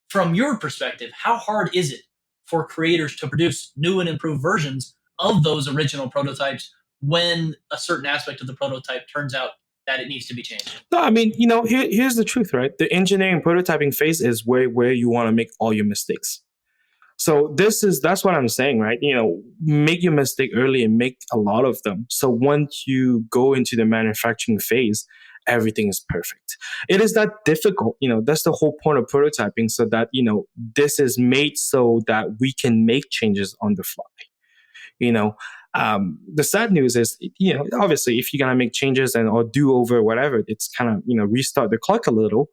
from your perspective, how hard is it for creators to produce new and improved versions of those original prototypes when a certain aspect of the prototype turns out that it needs to be changed? No, I mean, here's the truth, right? The engineering prototyping phase is where you want to make all your mistakes. So that's what I'm saying, right? Make your mistake early and make a lot of them. So once you go into the manufacturing phase, everything is perfect. It is not difficult. That's the whole point of prototyping, so that, this is made so that we can make changes on the fly. The sad news is, obviously if you're going to make changes or do over whatever, it's kind of, restart the clock a little.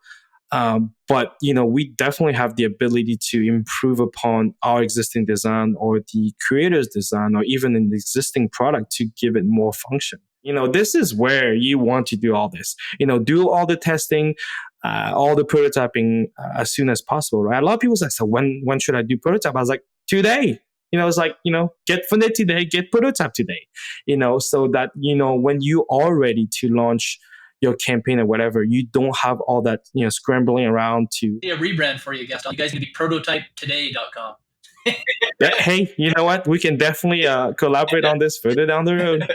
But, we definitely have the ability to improve upon our existing design or the creator's design or even an existing product to give it more function. This is where you want to do all this, do all the testing, all the prototyping as soon as possible, right? A lot of people say, so when should I do prototype? I was like, today. It's like, get Funded today, get prototype today, so that, when you are ready to launch your campaign or whatever, you don't have all that, scrambling around to... A rebrand for you, Gaston. You guys can be prototypetoday.com. Hey, you know what? We can definitely collaborate on this further down the road.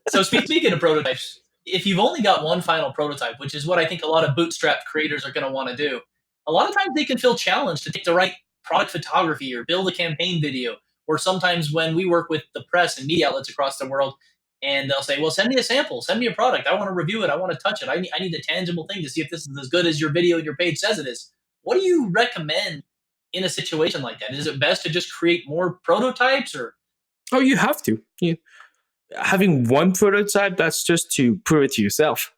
So speaking of prototypes, if you've only got one final prototype, which is what I think a lot of bootstrap creators are going to want to do, a lot of times they can feel challenged to take the right product photography or build a campaign video. Or sometimes when we work with the press and media outlets across the world, and they'll say, well, send me a sample, send me a product. I want to review it. I want to touch it. I need a tangible thing to see if this is as good as your video and your page says it is. What do you recommend in a situation like that? Is it best to just create more prototypes, or? Oh, you have to. Having one prototype, that's just to prove it to yourself.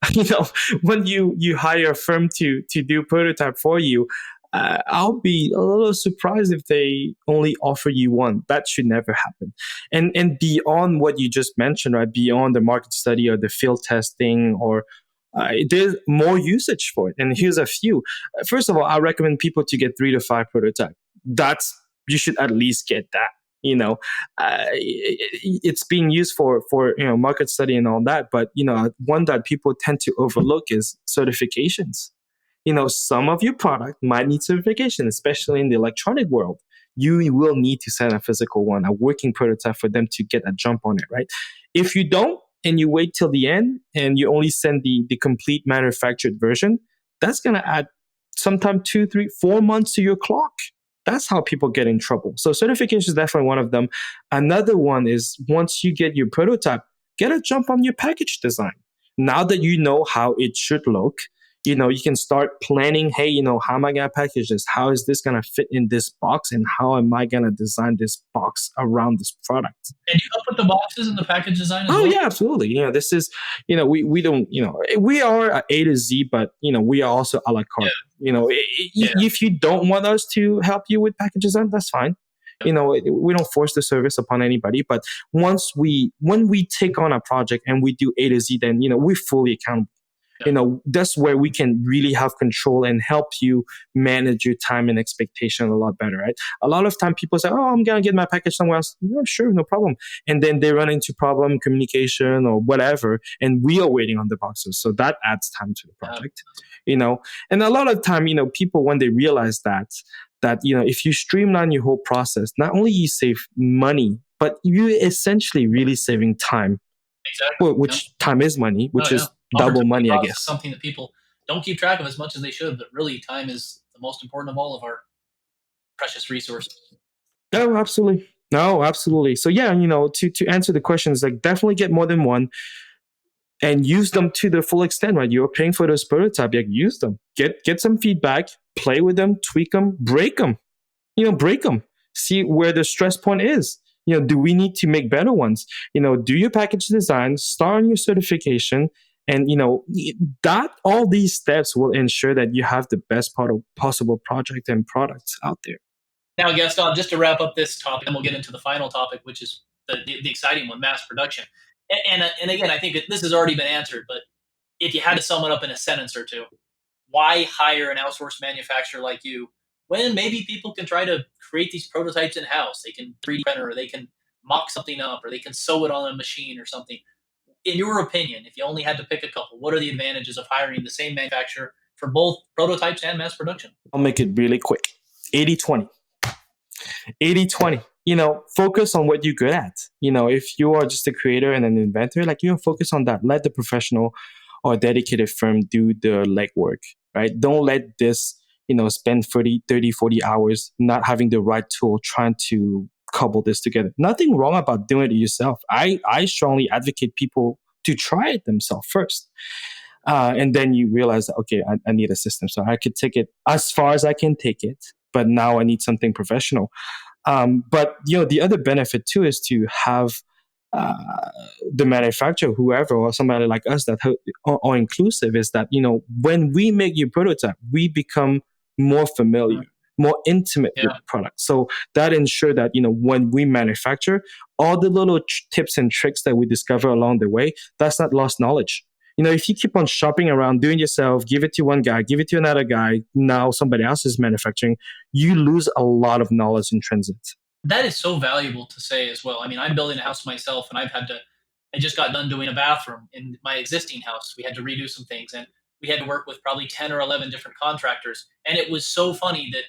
When you hire a firm to do prototype for you, I'll be a little surprised if they only offer you one. That should never happen. And beyond what you just mentioned, right? Beyond the market study or the field testing, or there's more usage for it. And here's a few. First of all, I recommend people to get 3 to 5 prototypes. You should at least get that. It's being used for market study and all that. But one that people tend to overlook is certifications. Some of your product might need certification, especially in the electronic world. You will need to send a physical one, a working prototype, for them to get a jump on it, right? If you don't, and you wait till the end, and you only send the complete manufactured version, that's going to add sometime 2, 3, 4 months to your clock. That's how people get in trouble. So certification is definitely one of them. Another one is, once you get your prototype, get a jump on your package design. Now that you know how it should look, You can start planning, hey, how am I going to package this? How is this going to fit in this box? And how am I going to design this box around this product? And you help with the boxes and the package design as well? Oh, yeah, absolutely. This is, we don't, we are a A to Z, but, we are also a la carte. Yeah. If you don't want us to help you with package design, that's fine. We don't force the service upon anybody, but when we take on a project and we do A to Z, then, we're fully accountable. That's where we can really have control and help you manage your time and expectation a lot better, right? A lot of time people say, oh, I'm going to get my package somewhere else. Yeah, sure, no problem. And then they run into problem, communication or whatever, and we are waiting on the boxes. So that adds time to the project, And a lot of time, people, when they realize that, if you streamline your whole process, not only you save money, but you essentially really saving time. Exactly. Which time is money, which is double money, I guess. Something that people don't keep track of as much as they should, but really time is the most important of all of our precious resources. No, absolutely. No, absolutely. So yeah, to answer the questions, like definitely get more than one and use them to the full extent, right? You're paying for those prototypes, use them. Get some feedback, play with them, tweak them, break them. Break them. See where the stress point is. Do we need to make better ones? Do your package design, start on your certification, and that all these steps will ensure that you have the best possible project and products out there. Now, Gaston, just to wrap up this topic, and we'll get into the final topic, which is the exciting one, mass production. And again, I think this has already been answered, but if you had to sum it up in a sentence or two, why hire an outsourced manufacturer like you when maybe people can try to create these prototypes in-house? They can 3D print or they can mock something up or they can sew it on a machine or something. In your opinion, if you only had to pick a couple, what are the advantages of hiring the same manufacturer for both prototypes and mass production? I'll make it really quick. 80-20. 80-20. Focus on what you're good at. If you are just a creator and an inventor, focus on that. Let the professional or dedicated firm do the legwork, right? Don't let this, spend 30, 40 hours not having the right tool trying to cobble this together. Nothing wrong about doing it yourself. I strongly advocate people to try it themselves first. And then you realize that, okay, I need a system. So I could take it as far as I can take it, but now I need something professional. But, the other benefit too is to have the manufacturer, whoever, or somebody like us that are inclusive, is that, when we make your prototype, we become more familiar, more intimate with the product. So that ensures that, when we manufacture, all the little tips and tricks that we discover along the way, that's not lost knowledge. If you keep on shopping around, doing yourself, give it to one guy, give it to another guy, now somebody else is manufacturing, you lose a lot of knowledge in transit. That is so valuable to say as well. I mean, I'm building a house myself and I just got done doing a bathroom in my existing house. We had to redo some things and we had to work with probably 10 or 11 different contractors. And it was so funny that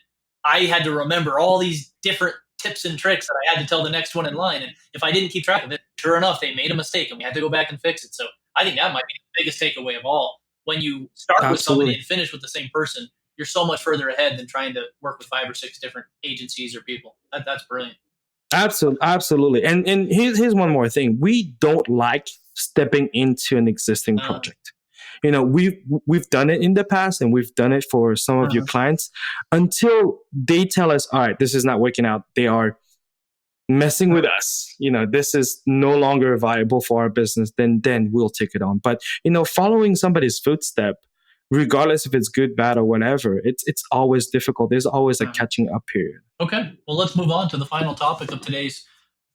I had to remember all these different tips and tricks that I had to tell the next one in line. And if I didn't keep track of it, sure enough, they made a mistake and we had to go back and fix it. So I think that might be the biggest takeaway of all. When you start with somebody and finish with the same person, you're so much further ahead than trying to work with 5 or 6 different agencies or people. That's brilliant. Absolutely. And here's one more thing. We don't like stepping into an existing project. We've done it in the past and we've done it for some of your clients until they tell us, all right, this is not working out. They are messing with us. This is no longer viable for our business. Then we'll take it on. But, following somebody's footstep, regardless if it's good, bad, or whatever, it's always difficult. There's always a catching up period. Okay. Well, let's move on to the final topic of today's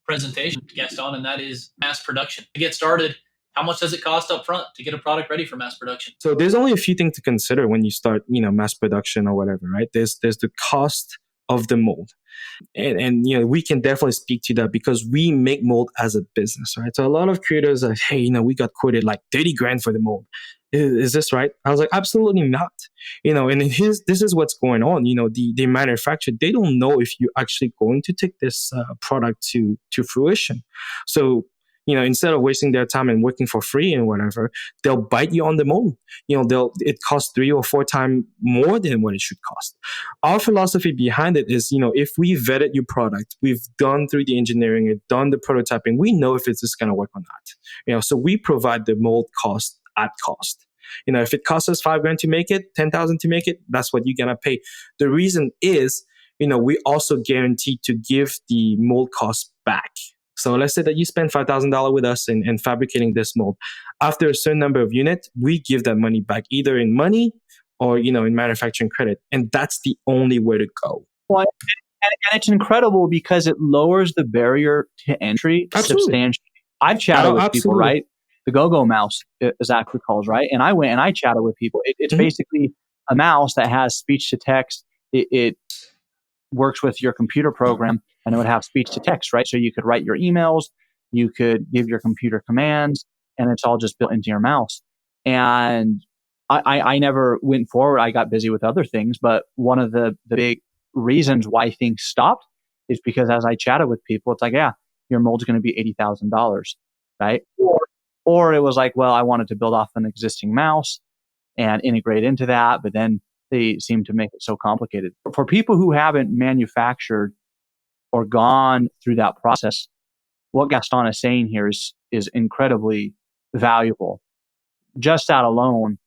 presentation, Gaston, and that is mass production. To get started, how much does it cost up front to get a product ready for mass production? So there's only a few things to consider when you start, mass production or whatever, right? There's the cost of the mold. And we can definitely speak to that because we make mold as a business, right? So a lot of creators are, hey, we got quoted like 30 grand for the mold. Is this right? I was like, absolutely not. And this is what's going on. The manufacturer, they don't know if you're actually going to take this product to fruition. So, instead of wasting their time and working for free and whatever, they'll bite you on the mold. It costs 3 or 4 times more than what it should cost. Our philosophy behind it is, if we vetted your product, we've done through the engineering, we've done the prototyping, we know if it's just going to work or not. So we provide the mold cost at cost. If it costs us $5,000 to make it, 10,000 to make it, that's what you're going to pay. The reason is, we also guarantee to give the mold cost back. So let's say that you spend $5,000 with us in fabricating this mold. After a certain number of units, we give that money back either in money or, in manufacturing credit. And that's the only way to go. Well, and it's incredible because it lowers the barrier to entry substantially. I've chatted with people, right? The go-go mouse, Zach recalls, right? And I went and I chatted with people. It's basically a mouse that has speech to text. It works with your computer program, and it would have speech to text, right? So you could write your emails, you could give your computer commands, and it's all just built into your mouse. And I never went forward. I got busy with other things, but one of the big reasons why things stopped is because as I chatted with people, it's like, yeah, your mold's going to be $80,000, right? Or it was like, well, I wanted to build off an existing mouse and integrate into that, but then they seem to make it so complicated. For people who haven't manufactured or gone through that process, what Gaston is saying here is incredibly valuable. Just that alone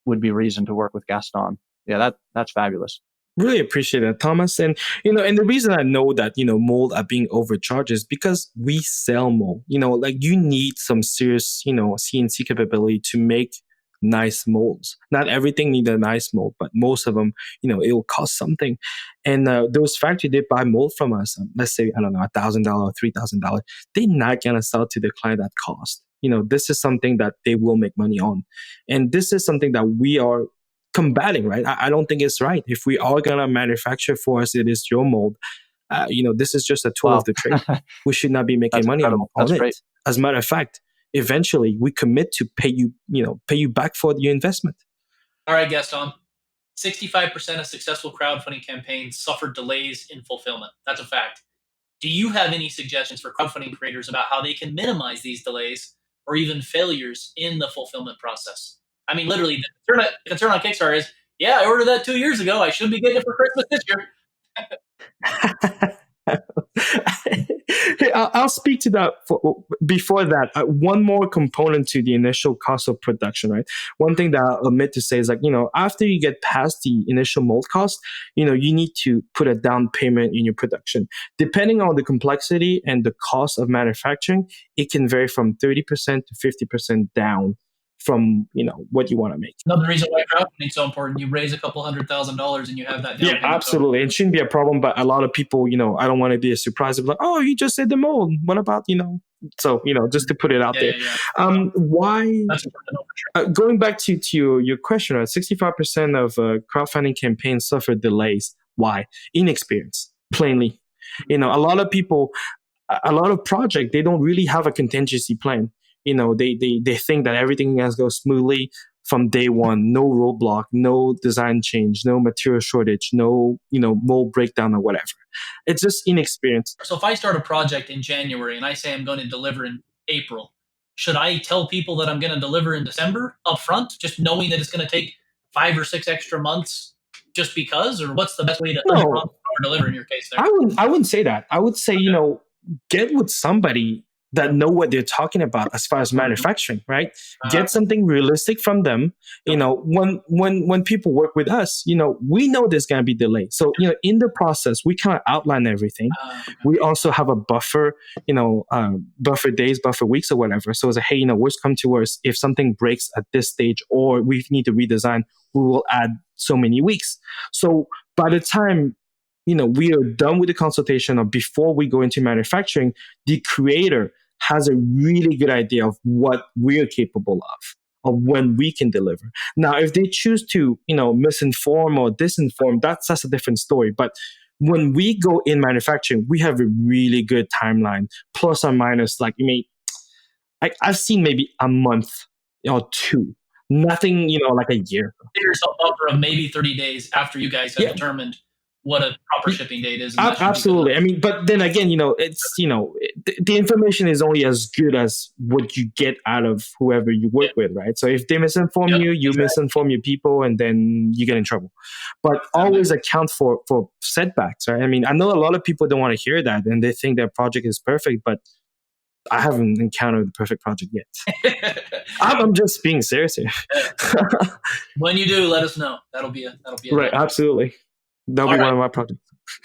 would be reason to work with Gaston. Yeah, that's fabulous. Really appreciate that, Thomas. And, and the reason I know that, mold are being overcharged is because we sell mold. Like you need some serious, CNC capability to make nice molds. Not everything need a nice mold, but most of them, it will cost something. And those factories, they buy mold from us. Let's say, I don't know, $1,000 or $3,000. They're not going to sell to the client at cost. This is something that they will make money on. And this is something that we are combating, right? I don't think it's right. If we are going to manufacture for us, it is your mold. This is just a tool of the trade. We should not be making money on it. Great. As a matter of fact, eventually we commit to pay you back for your investment. All right, Gaston. 65% of successful crowdfunding campaigns suffer delays in fulfillment. That's a fact. Do you have any suggestions for crowdfunding creators about how they can minimize these delays or even failures in the fulfillment process? I mean, literally, the concern on Kickstarter is, yeah, I ordered that 2 years ago. I should be getting it for Christmas this year. I'll speak to that. Before that, one more component to the initial cost of production, right? One thing that I'll admit to say is like, after you get past the initial mold cost, you need to put a down payment in your production. Depending on the complexity and the cost of manufacturing, it can vary from 30% to 50% down from what you want to make. Another reason why crowdfunding is so important. You raise a couple $100,000 and you have that down payment. Yeah, absolutely. It shouldn't be a problem, but a lot of people, I don't want to be a surprise of like, oh, you just said the mold. What about, so, just to put it out there. Yeah. Why? That's important. Going back to your question, 65% of crowdfunding campaigns suffer delays. Why? Inexperience, plainly. A lot of people, a lot of projects, they don't really have a contingency plan. They think that everything has to go smoothly from day one, no roadblock, no design change, no material shortage, no, mold breakdown or whatever. It's just inexperience. So if I start a project in January and I say I'm going to deliver in April, should I tell people that I'm going to deliver in December up front, just knowing that it's going to take 5 or 6 extra months just because? Or what's the best way to deliver in your case there? I wouldn't say that. I would say, get with somebody that know what they're talking about as far as manufacturing, right? Get something realistic from them. When people work with us, we know there's going to be delay. So, in the process, we kind of outline everything. We also have a buffer, buffer days, buffer weeks or whatever. So it's like, hey, worst come to worst, if something breaks at this stage or we need to redesign, we will add so many weeks. So by the time we are done with the consultation or before we go into manufacturing, the creator has a really good idea of what we're capable of when we can deliver. Now, if they choose to, misinform or disinform, that's a different story. But when we go in manufacturing, we have a really good timeline, plus or minus, I've seen maybe a month or two, nothing, like a year. There's a buffer of maybe 30 days after you guys have determined what a proper shipping date is. Absolutely. I mean, but then again, it's, the information is only as good as what you get out of whoever you work with, right? So if they misinform you misinform your people, and then you get in trouble. But always account for setbacks, right? I mean, I know a lot of people don't want to hear that, and they think their project is perfect, but I haven't encountered the perfect project yet. I'm just being serious here. When you do, let us know. That'll be a Right, absolutely. That'll be one of my projects.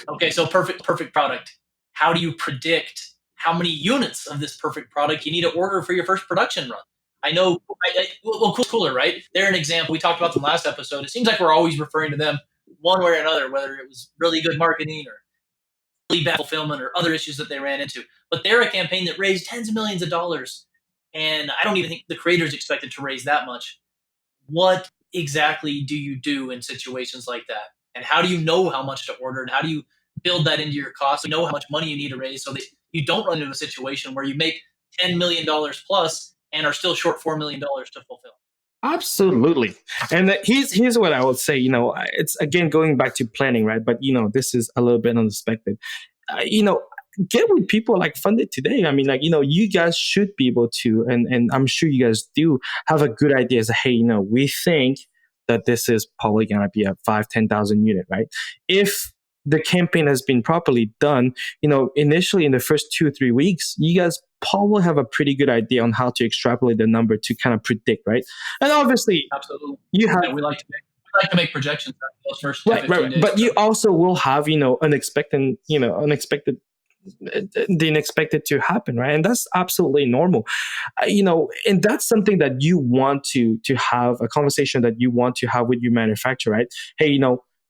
Okay, so perfect product. How do you predict how many units of this perfect product you need to order for your first production run? I know, Cooler, right? They're an example. We talked about them last episode. It seems like we're always referring to them one way or another, whether it was really good marketing or really bad fulfillment or other issues that they ran into. But they're a campaign that raised tens of millions of dollars. And I don't even think the creators expected to raise that much. What exactly do you do in situations like that? And how do you know how much to order? And how do you build that into your costs? You know how much money you need to raise so that you don't run into a situation where you make $10 million plus and are still short $4 million to fulfill. Absolutely. And here's what I would say, it's again going back to planning, right? But, this is a little bit unexpected. Get with people like Funded Today. I mean, you guys should be able to, and I'm sure you guys do have a good idea as, hey, we think that this is probably going to be a 5,000-10,000 unit, right? If the campaign has been properly done, initially in the first 2 or 3 weeks, you guys probably have a pretty good idea on how to extrapolate the number to kind of predict, right? And obviously, absolutely, you have. We like to make projections those first 10, right. days. But you also will have, unexpected the unexpected to happen, right? And that's absolutely normal, and that's something that you want to have a conversation that you want to have with your manufacturer, right? Hey,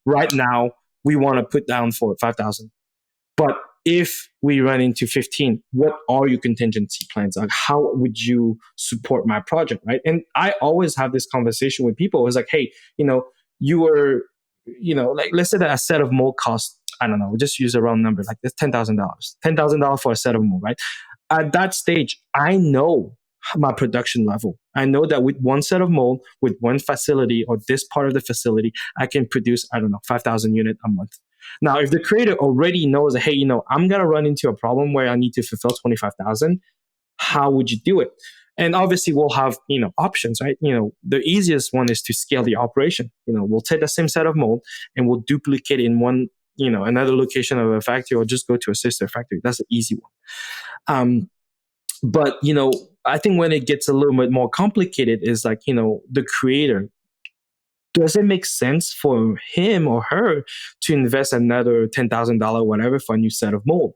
right now we want to put down for 5,000, but if we run into 15, what are your contingency plans? Like, how would you support my project, right? And I always have this conversation with people. It's like, hey, you were, like, let's say that a set of mold costs, I don't know, we'll just use a round number, like that's $10,000. $10,000 for a set of mold, right? At that stage, I know my production level. I know that with one set of mold, with one facility or this part of the facility, I can produce, 5,000 units a month. Now, if the creator already knows that, hey, I'm going to run into a problem where I need to fulfill 25,000, how would you do it? And obviously we'll have, options, right? The easiest one is to scale the operation. We'll take the same set of mold and we'll duplicate in one, another location of a factory, or just go to a sister factory. That's an easy one. But, I think when it gets a little bit more complicated is like, the creator, does it make sense for him or her to invest another $10,000, whatever, for a new set of mold?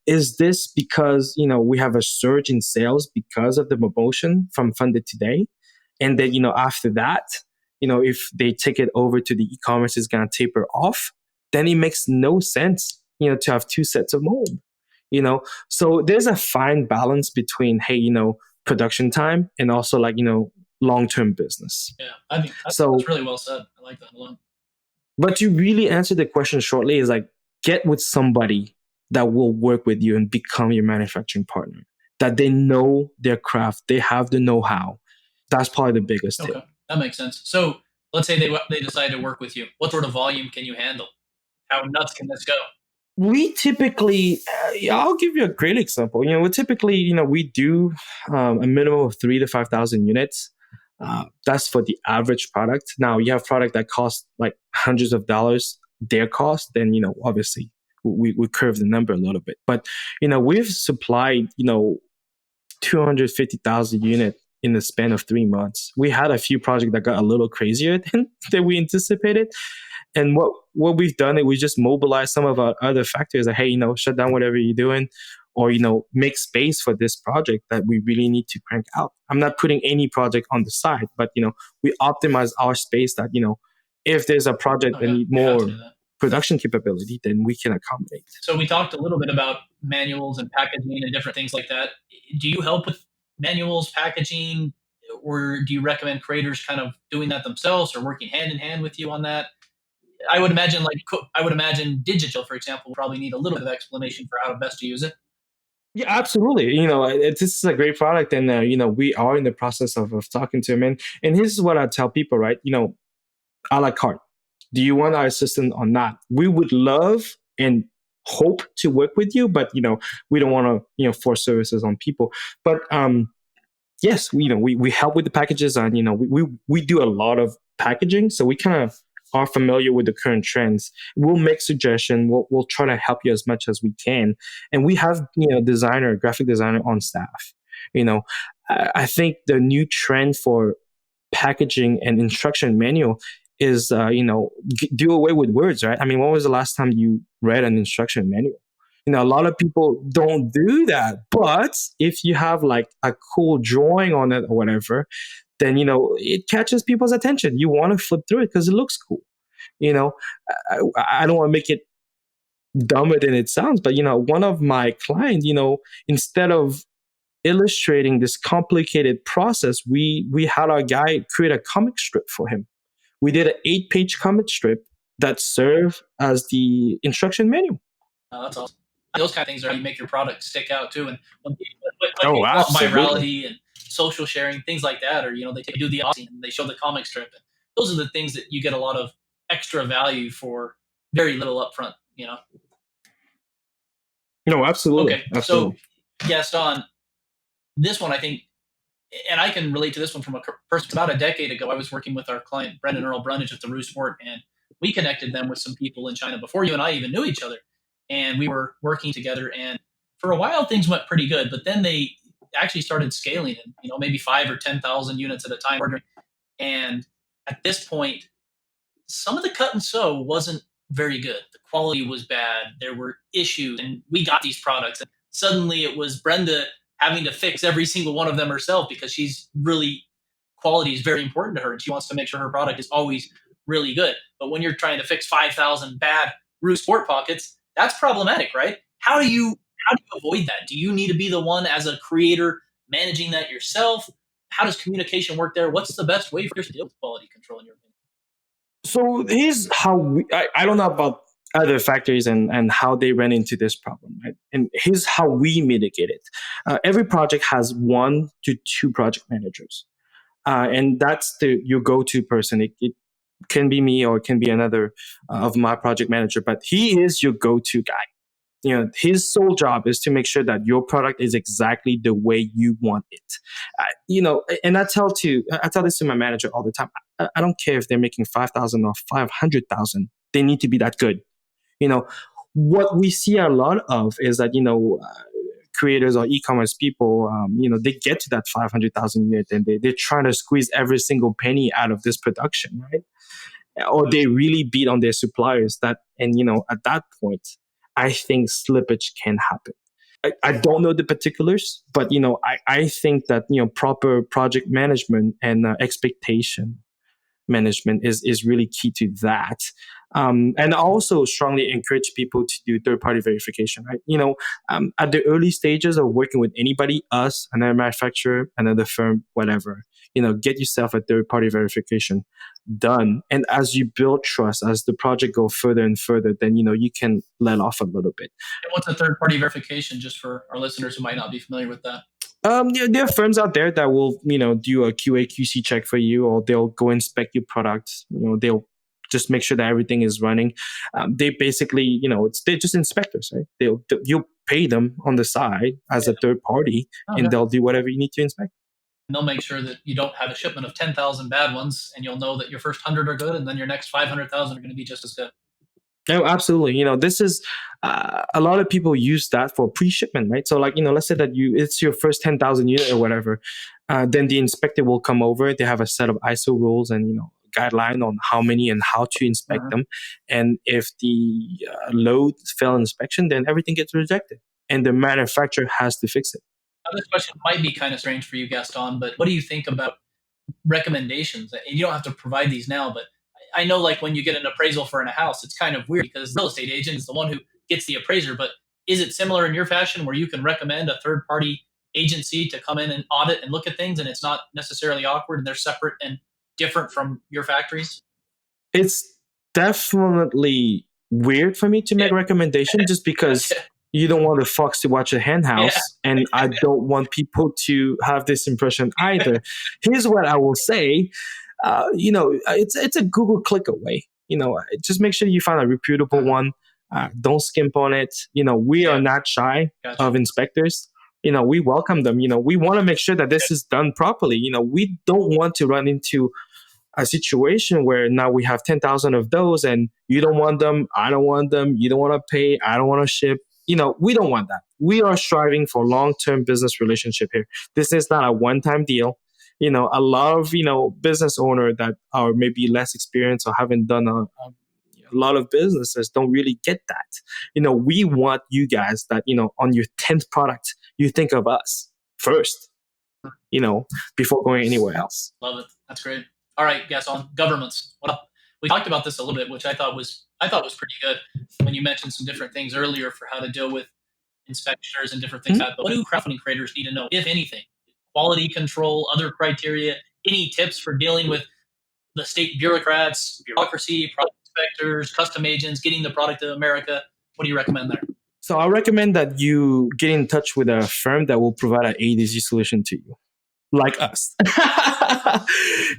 Is this because, we have a surge in sales because of the promotion from Funded Today? And then, after that, if they take it over to the e-commerce, is going to taper off, then it makes no sense, to have 2 sets of mold, So there's a fine balance between, hey, production time and also like, long-term business. Yeah, I think that's really well said. I like that a lot. But to really answer the question shortly is like, get with somebody that will work with you and become your manufacturing partner, that they know their craft, they have the know-how. That's probably the biggest tip. That makes sense. So let's say they decide to work with you. What sort of volume can you handle? How nuts can this go? We typically, I'll give you a great example. We typically, we do a minimum of 3,000 to 5,000 units. That's for the average product. Now, you have product that costs like hundreds of dollars, their cost, then, obviously we curve the number a little bit. But, we've supplied, 250,000 units in the span of 3 months. We had a few projects that got a little crazier than we anticipated. And what we've done is we just mobilized some of our other factories. Like, hey, shut down whatever you're doing, or, make space for this project that we really need to crank out. I'm not putting any project on the side, but, we optimize our space that, if there's a project that needs more production capability, then we can accommodate. So we talked a little bit about manuals and packaging and different things like that. Do you help with manuals, packaging, or do you recommend creators kind of doing that themselves or working hand in hand with you on that? I would imagine digital, for example, will probably need a little bit of explanation for how to best to use it. Yeah, absolutely. This is a great product, and we are in the process of talking to them. And this is what I tell people, right? A la carte. Do you want our assistant or not? We would love and hope to work with you, but we don't want to force services on people. But yes, we help with the packages, and we do a lot of packaging, so we kind of are familiar with the current trends. We'll make suggestions. We'll try to help you as much as we can. And we have, graphic designer on staff. I think the new trend for packaging and instruction manual is, do away with words, right? I mean, when was the last time you read an instruction manual? A lot of people don't do that. But if you have like a cool drawing on it or whatever, then, it catches people's attention. You want to flip through it because it looks cool. I don't want to make it dumber than it sounds, but, one of my clients, instead of illustrating this complicated process, we had our guy create a comic strip for him. We did an 8-page comic strip that served as the instruction manual. Oh, that's awesome. Those kind of things are how you make your product stick out too. And when Absolutely. virality and social sharing, things like that, or they do the auction and they show the comic strip. And those are the things that you get a lot of extra value for very little upfront. No, absolutely. Okay, absolutely. So Gaston, this one I think, and I can relate to this one from a person. About a decade ago, I was working with our client Brendan Earl Brundage at the Roo Sport, and we connected them with some people in China before you and I even knew each other. And we were working together, and for a while things went pretty good, but then they actually started scaling in, maybe 5 or 10,000 units at a time ordering. And at this point, some of the cut and sew wasn't very good. The quality was bad. There were issues, and we got these products, and suddenly it was Brenda having to fix every single one of them herself because quality is very important to her, and she wants to make sure her product is always really good. But when you're trying to fix 5,000 bad Roo Sport pockets, that's problematic, right? How do you avoid that? Do you need to be the one as a creator managing that yourself? How does communication work there? What's the best way for you to deal with quality control in your opinion? So here's how I don't know about other factories and how they ran into this problem, right? And here's how we mitigate it. Every project has 1 to 2 project managers. And that's your go-to person. It can be me or it can be another of my project manager, but he is your go-to guy. His sole job is to make sure that your product is exactly the way you want it. And I tell this to my manager all the time. I don't care if they're making 5,000 or 500,000. They need to be that good. What we see a lot of is that, creators or e-commerce people, they get to that 500,000 unit and they're trying to squeeze every single penny out of this production, right? Or they really beat on their suppliers. At that point, I think slippage can happen. I don't know the particulars, but I think that proper project management and expectation management is really key to that. And I also strongly encourage people to do third-party verification, right? At the early stages of working with anybody, us, another manufacturer, another firm, whatever, get yourself a third-party verification done. And as you build trust, as the project goes further and further, then, you can let off a little bit. And what's a third-party verification, just for our listeners who might not be familiar with that? There are firms out there that will, do a QA QC check for you, or they'll go inspect your product. They'll just make sure that everything is running. They basically, they're just inspectors, right? You'll pay them on the side as a third party, and they'll do whatever you need to inspect. And they'll make sure that you don't have a shipment of 10,000 bad ones, and you'll know that your first 100 are good, and then your next 500,000 are going to be just as good. No, absolutely. This is a lot of people use that for pre-shipment, right? So, let's say that it's your first 10,000 unit or whatever. Then the inspector will come over. They have a set of ISO rules and guideline on how many and how to inspect them. And if the load fail inspection, then everything gets rejected, and the manufacturer has to fix it. Now, this question might be kind of strange for you, Gaston, but what do you think about recommendations? And you don't have to provide these now, but I know, like, when you get an appraisal for a house, it's kind of weird because the real estate agent is the one who gets the appraiser. But is it similar in your fashion where you can recommend a third-party agency to come in and audit and look at things, and it's not necessarily awkward and they're separate and different from your factories? It's definitely weird for me to make recommendation just because you don't want the fox to watch a hen house, and I don't want people to have this impression either. Here's what I will say. It's a Google click away. Just make sure you find a reputable one. Don't skimp on it. We are not shy of inspectors. We welcome them. We want to make sure that this is done properly. We don't want to run into a situation where now we have 10,000 of those and you don't want them, I don't want them, you don't want to pay, I don't want to ship. We don't want that. We are striving for long-term business relationship here. This is not a one-time deal. A lot of, business owner that are maybe less experienced or haven't done a lot of businesses don't really get that. We want you guys that, on your 10th product, you think of us first, before going anywhere else. Love it. That's great. All right, Gaston, governments. What up? We talked about this a little bit, which I thought was pretty good when you mentioned some different things earlier for how to deal with inspectors and different things. But what do crowdfunding creators need to know, if anything? Quality control, other criteria, any tips for dealing with the state bureaucrats, bureaucracy, product inspectors, custom agents, getting the product to America? What do you recommend there? So I recommend that you get in touch with a firm that will provide an A to Z solution to you, like us.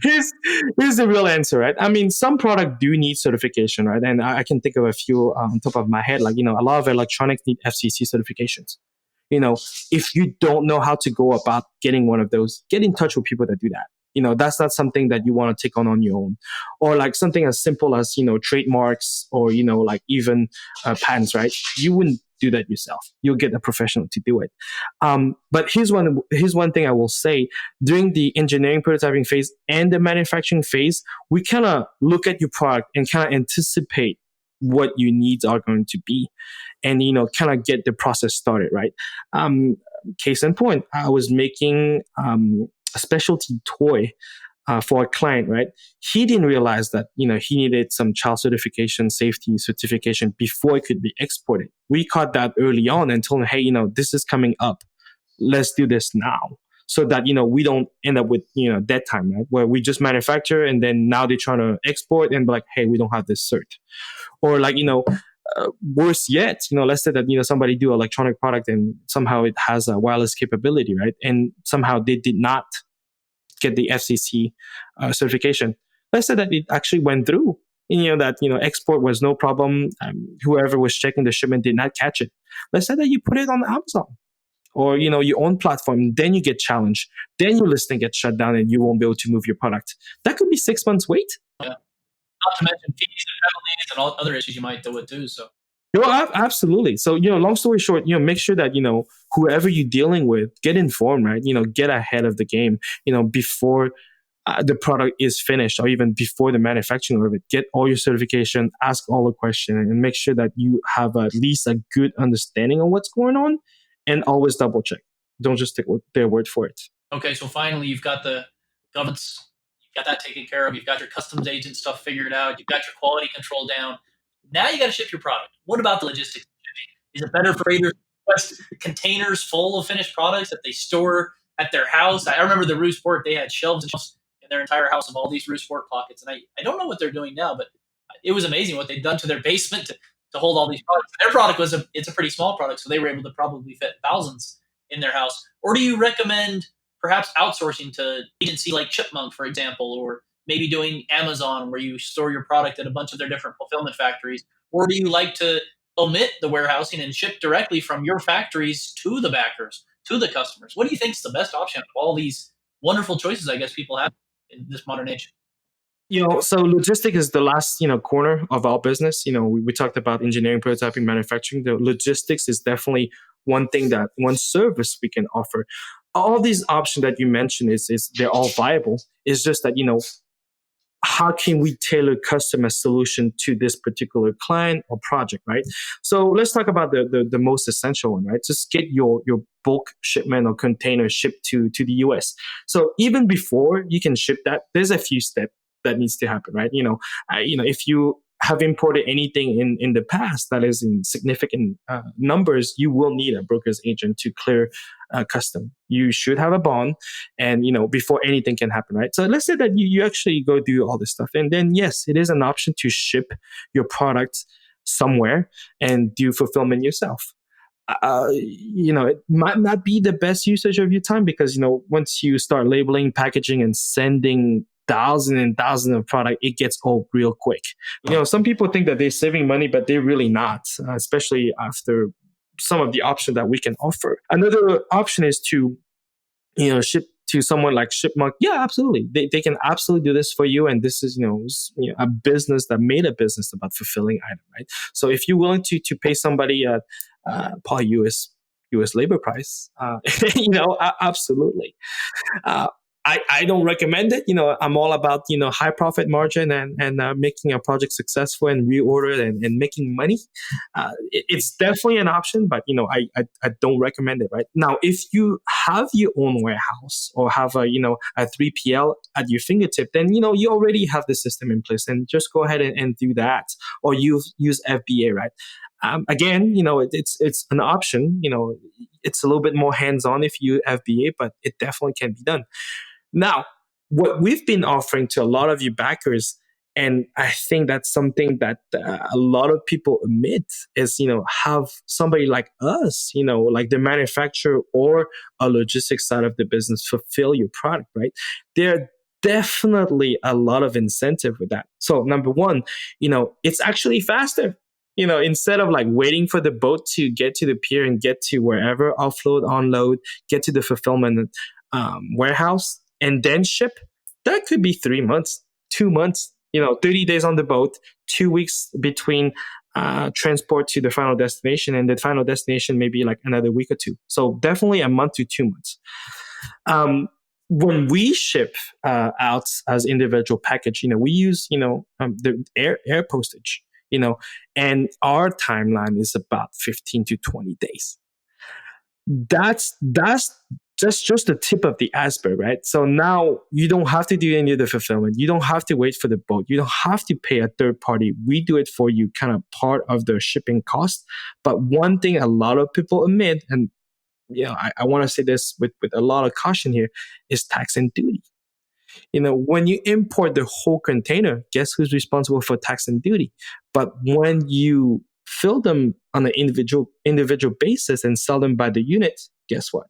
Here's the real answer, right? I mean, some product do need certification, right? And I can think of a few on top of my head, like, a lot of electronics need FCC certifications. If you don't know how to go about getting one of those, get in touch with people that do that. That's not something that you want to take on your own. Or like something as simple as, trademarks or, like even patents, right? You wouldn't do that yourself. You'll get a professional to do it. But here's one thing I will say. During the engineering prototyping phase and the manufacturing phase, we kind of look at your product and kind of anticipate what your needs are going to be and, kind of get the process started, right? Case in point, I was making a specialty toy for a client, right? He didn't realize that, he needed some child certification, safety certification before it could be exported. We caught that early on and told him, hey, this is coming up. Let's do this now. So that, we don't end up with, dead time, right? Where we just manufacture and then now they're trying to export and be like, hey, we don't have this cert. Or like, worse yet, let's say that, somebody do electronic product and somehow it has a wireless capability, right? And somehow they did not get the FCC certification. Let's say that it actually went through, and, that, export was no problem. Whoever was checking the shipment did not catch it. Let's say that you put it on Amazon or, your own platform, then you get challenged. Then your listing gets shut down and you won't be able to move your product. That could be 6 months wait. Yeah. Not to mention fees and penalties and all other issues you might deal with too. So, absolutely. So, long story short, make sure that, whoever you're dealing with, get informed, right? Get ahead of the game, before the product is finished or even before the manufacturing of it. Get all your certification, ask all the questions, and make sure that you have at least a good understanding of what's going on and always double check. Don't just take their word for it. Okay. So finally, you've got the governance. Got that taken care of. You've got your customs agent stuff figured out. You've got your quality control down. Now you got to ship your product. What about the logistics of shipping? Is it better for traders to request containers full of finished products that they store at their house? I remember the Rooseport, they had shelves and shelves in their entire house of all these Rooseport pockets. And I don't know what they're doing now, but it was amazing what they'd done to their basement to hold all these products. Their product it's a pretty small product, so they were able to probably fit thousands in their house. Or do you recommend perhaps outsourcing to agency like Chipmunk, for example, or maybe doing Amazon where you store your product at a bunch of their different fulfillment factories? Or do you like to omit the warehousing and ship directly from your factories to the backers, to the customers? What do you think is the best option of all these wonderful choices I guess people have in this modern age? So logistics is the last, corner of our business. We talked about engineering, prototyping, manufacturing. The logistics is definitely one service we can offer. All these options that you mentioned is they're all viable. It's just that, how can we tailor customer solution to this particular client or project, right? So let's talk about the most essential one, right? Just get your bulk shipment or container shipped to the US. So even before you can ship that, there's a few steps that needs to happen, right? If you have imported anything in the past that is in significant numbers, you will need a broker's agent to clear custom. You should have a bond, and before anything can happen, right? So let's say that you actually go do all this stuff, and then yes, it is an option to ship your product somewhere and do fulfillment yourself. It might not be the best usage of your time because once you start labeling, packaging, and sending thousands and thousands of product, it gets old real quick. Some people think that they're saving money, but they're really not, especially after some of the options that we can offer. Another option is to, ship to someone like Shipmonk, yeah, absolutely. They can absolutely do this for you. And this is, a business that made a business about fulfilling item, right? So if you're willing to pay somebody probably US labor price, absolutely. Uh, I don't recommend it. I'm all about, high profit margin and making a project successful and reorder and making money. It's definitely an option, but, I don't recommend it right now. If you have your own warehouse or have a 3PL at your fingertip, then, you already have the system in place, and just go ahead and do that, or use FBA, right? Again, it's an option. It's a little bit more hands-on if you FBA, but it definitely can be done. Now, what we've been offering to a lot of you backers, and I think that's something that a lot of people omit, is, have somebody like us, like the manufacturer or a logistics side of the business fulfill your product, right? There definitely a lot of incentive with that. So number one, it's actually faster. Instead of like waiting for the boat to get to the pier and get to wherever, offload, unload, get to the fulfillment warehouse, and then ship, that could be 3 months, 2 months, 30 days on the boat, 2 weeks between transport to the final destination, and the final destination maybe like another week or two. So definitely a month to 2 months. When we ship out as individual package, we use, the air postage, and our timeline is about 15 to 20 days. That's just the tip of the iceberg, right? So now you don't have to do any of the fulfillment. You don't have to wait for the boat. You don't have to pay a third party. We do it for you, kind of part of the shipping cost. But one thing a lot of people omit, and I want to say this with a lot of caution here, is tax and duty. When you import the whole container, guess who's responsible for tax and duty? But when you fill them on an individual basis and sell them by the unit, guess what?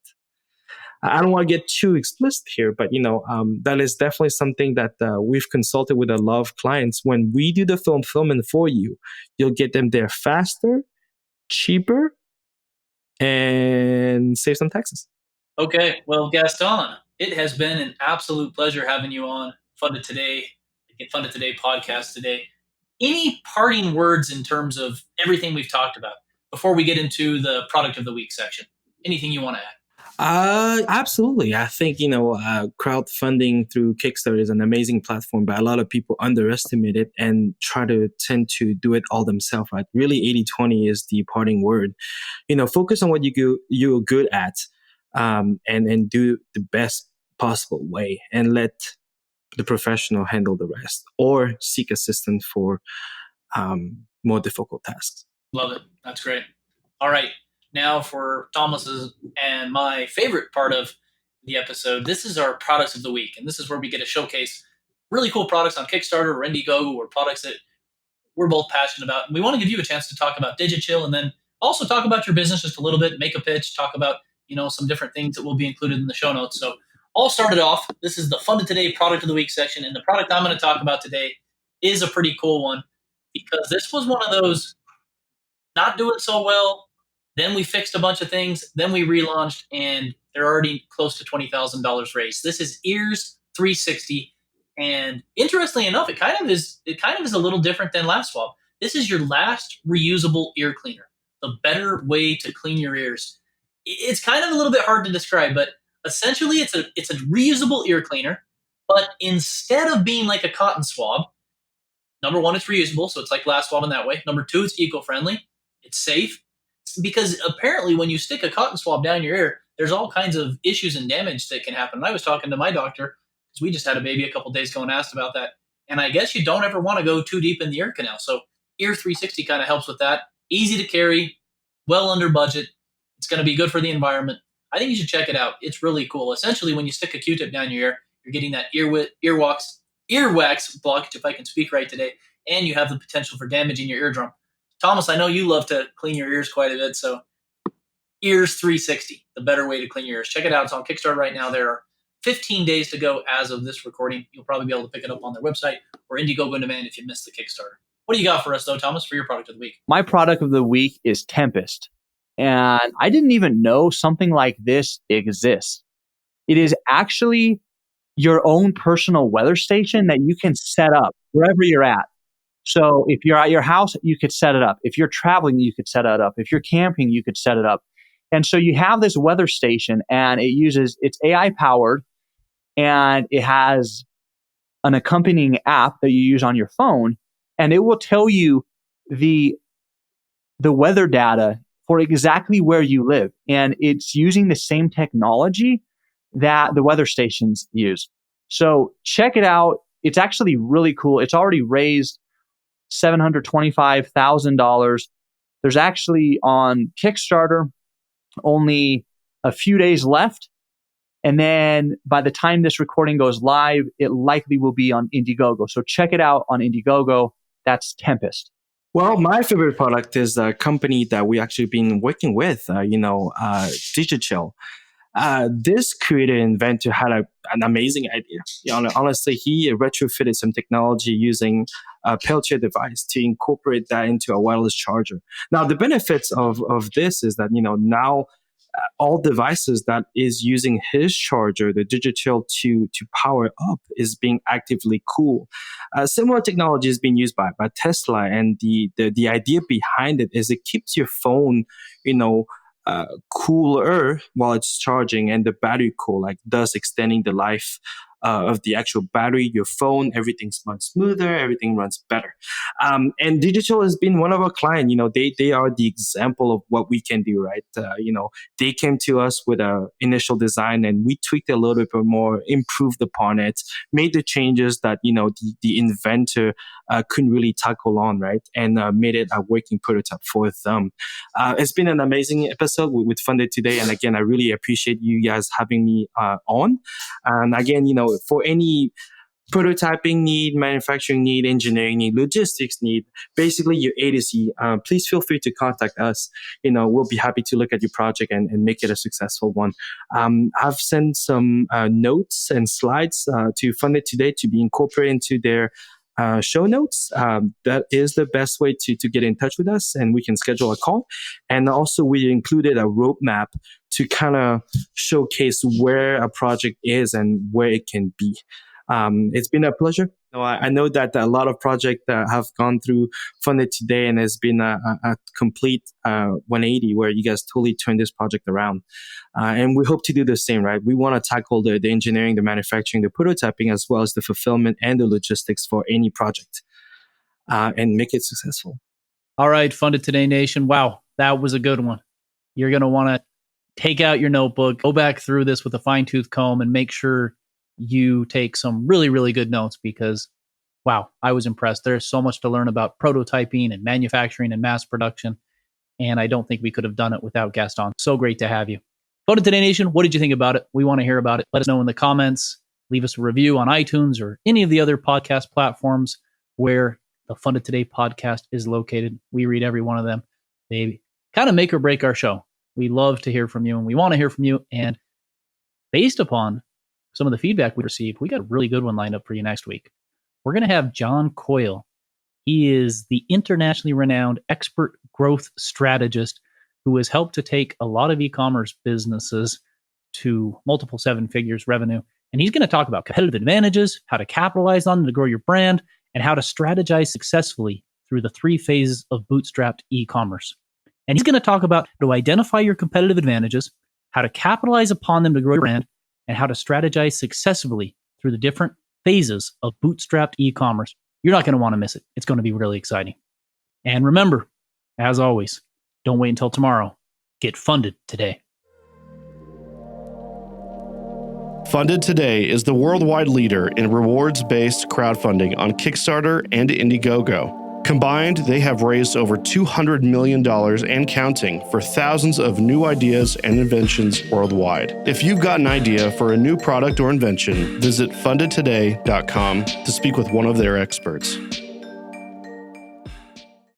I don't want to get too explicit here, but that is definitely something that we've consulted with a lot of clients. When we do the fulfillment for you, you'll get them there faster, cheaper, and save some taxes. Okay, well, Gaston, it has been an absolute pleasure having you on Funded Today podcast today. Any parting words in terms of everything we've talked about before we get into the product of the week section? Anything you want to add? Absolutely. I think, crowdfunding through Kickstarter is an amazing platform, but a lot of people underestimate it and tend to do it all themselves, right? Really, 80-20 is the parting word. Focus on what you're good at, and do the best possible way, and let the professional handle the rest, or seek assistance for more difficult tasks. Love it. That's great. All right. Now for Thomas's and my favorite part of the episode, this is our products of the week. And this is where we get to showcase really cool products on Kickstarter or Indiegogo, or products that we're both passionate about. And we want to give you a chance to talk about DigiChill, and then also talk about your business just a little bit, make a pitch, talk about, some different things that will be included in the show notes. So all started off, this is the Funded Today product of the week section. And the product I'm going to talk about today is a pretty cool one, because this was one of those not doing so well. Then we fixed a bunch of things. Then we relaunched, and they're already close to $20,000 raised. This is Ears 360, and interestingly enough, it kind of is a little different than Last Swab. This is your last reusable ear cleaner, the better way to clean your ears. It's kind of a little bit hard to describe, but essentially, it's a reusable ear cleaner. But instead of being like a cotton swab, number one, it's reusable, so it's like Last Swab in that way. Number two, it's eco-friendly. It's safe. Because apparently when you stick a cotton swab down your ear, there's all kinds of issues and damage that can happen. And I was talking to my doctor, because we just had a baby a couple days ago, and asked about that. And I guess you don't ever want to go too deep in the ear canal. So Ear 360 kind of helps with that. Easy to carry, well under budget. It's going to be good for the environment. I think you should check it out. It's really cool. Essentially, when you stick a Q-tip down your ear, you're getting that earwax blockage, if I can speak right today, and you have the potential for damaging your eardrum. Thomas, I know you love to clean your ears quite a bit, so Ears 360, the better way to clean your ears. Check it out. It's on Kickstarter right now. There are 15 days to go as of this recording. You'll probably be able to pick it up on their website or Indiegogo on demand if you missed the Kickstarter. What do you got for us, though, Thomas, for your product of the week? My product of the week is Tempest. And I didn't even know something like this exists. It is actually your own personal weather station that you can set up wherever you're at. So if you're at your house, you could set it up. If you're traveling, you could set it up. If you're camping, you could set it up. And so you have this weather station, and it's AI powered, and it has an accompanying app that you use on your phone, and it will tell you the weather data for exactly where you live. And it's using the same technology that the weather stations use. So check it out. It's actually really cool. It's already raised $725,000. There's actually on Kickstarter only a few days left. And then by the time this recording goes live, it likely will be on Indiegogo. So check it out on Indiegogo. That's Tempest. Well, my favorite product is a company that we actually been working with, Digital. This creative inventor had an amazing idea. Honestly, he retrofitted some technology using a Peltier device to incorporate that into a wireless charger. Now, the benefits of this is that, now all devices that is using his charger, the Digital, to power up is being actively cooled. Similar technology is being used by Tesla, and the idea behind it is it keeps your phone, cooler while it's charging, and the battery cool, thus extending the life of the actual battery, your phone. Everything runs smoother, everything runs better. And Digital has been one of our clients. They are the example of what we can do, right? They came to us with an initial design, and we tweaked it a little bit more, improved upon it, made the changes that, the inventor couldn't really tackle on, right? And made it a working prototype for them. It's been an amazing episode with Funded Today. And again, I really appreciate you guys having me on. And again, for any prototyping need, manufacturing need, engineering need, logistics need, basically your A to Z, please feel free to contact us. We'll be happy to look at your project and make it a successful one. I've sent some notes and slides to Funded Today to be incorporated into their show notes. That is the best way to get in touch with us, and we can schedule a call. And also we included a roadmap to kind of showcase where a project is and where it can be. It's been a pleasure. I know that a lot of projects have gone through Funded Today, and it's been a complete 180 where you guys totally turned this project around. And we hope to do the same, right? We want to tackle the engineering, the manufacturing, the prototyping, as well as the fulfillment and the logistics for any project, and make it successful. All right, Funded Today Nation. Wow, that was a good one. You're going to want to take out your notebook, go back through this with a fine-tooth comb, and make sure you take some really, really good notes, because, wow, I was impressed. There's so much to learn about prototyping and manufacturing and mass production, and I don't think we could have done it without Gaston. So great to have you. Funded Today Nation, what did you think about it? We want to hear about it. Let us know in the comments. Leave us a review on iTunes or any of the other podcast platforms where the Funded Today podcast is located. We read every one of them. They kind of make or break our show. We love to hear from you, and we want to hear from you. And based upon some of the feedback we received, we got a really good one lined up for you next week. We're going to have John Coyle. He is the internationally renowned expert growth strategist who has helped to take a lot of e-commerce businesses to multiple seven figures revenue. And he's going to talk about competitive advantages, how to capitalize on them to grow your brand, and how to strategize successfully through the 3 phases of bootstrapped e-commerce. And he's going to talk about how to identify your competitive advantages, how to capitalize upon them to grow your brand, and how to strategize successfully through the different phases of bootstrapped e-commerce. You're not going to want to miss it. It's going to be really exciting. And remember, as always, don't wait until tomorrow. Get funded today. Funded Today is the worldwide leader in rewards-based crowdfunding on Kickstarter and Indiegogo. Combined, they have raised over $200 million and counting for thousands of new ideas and inventions worldwide. If you've got an idea for a new product or invention, visit fundedtoday.com to speak with one of their experts.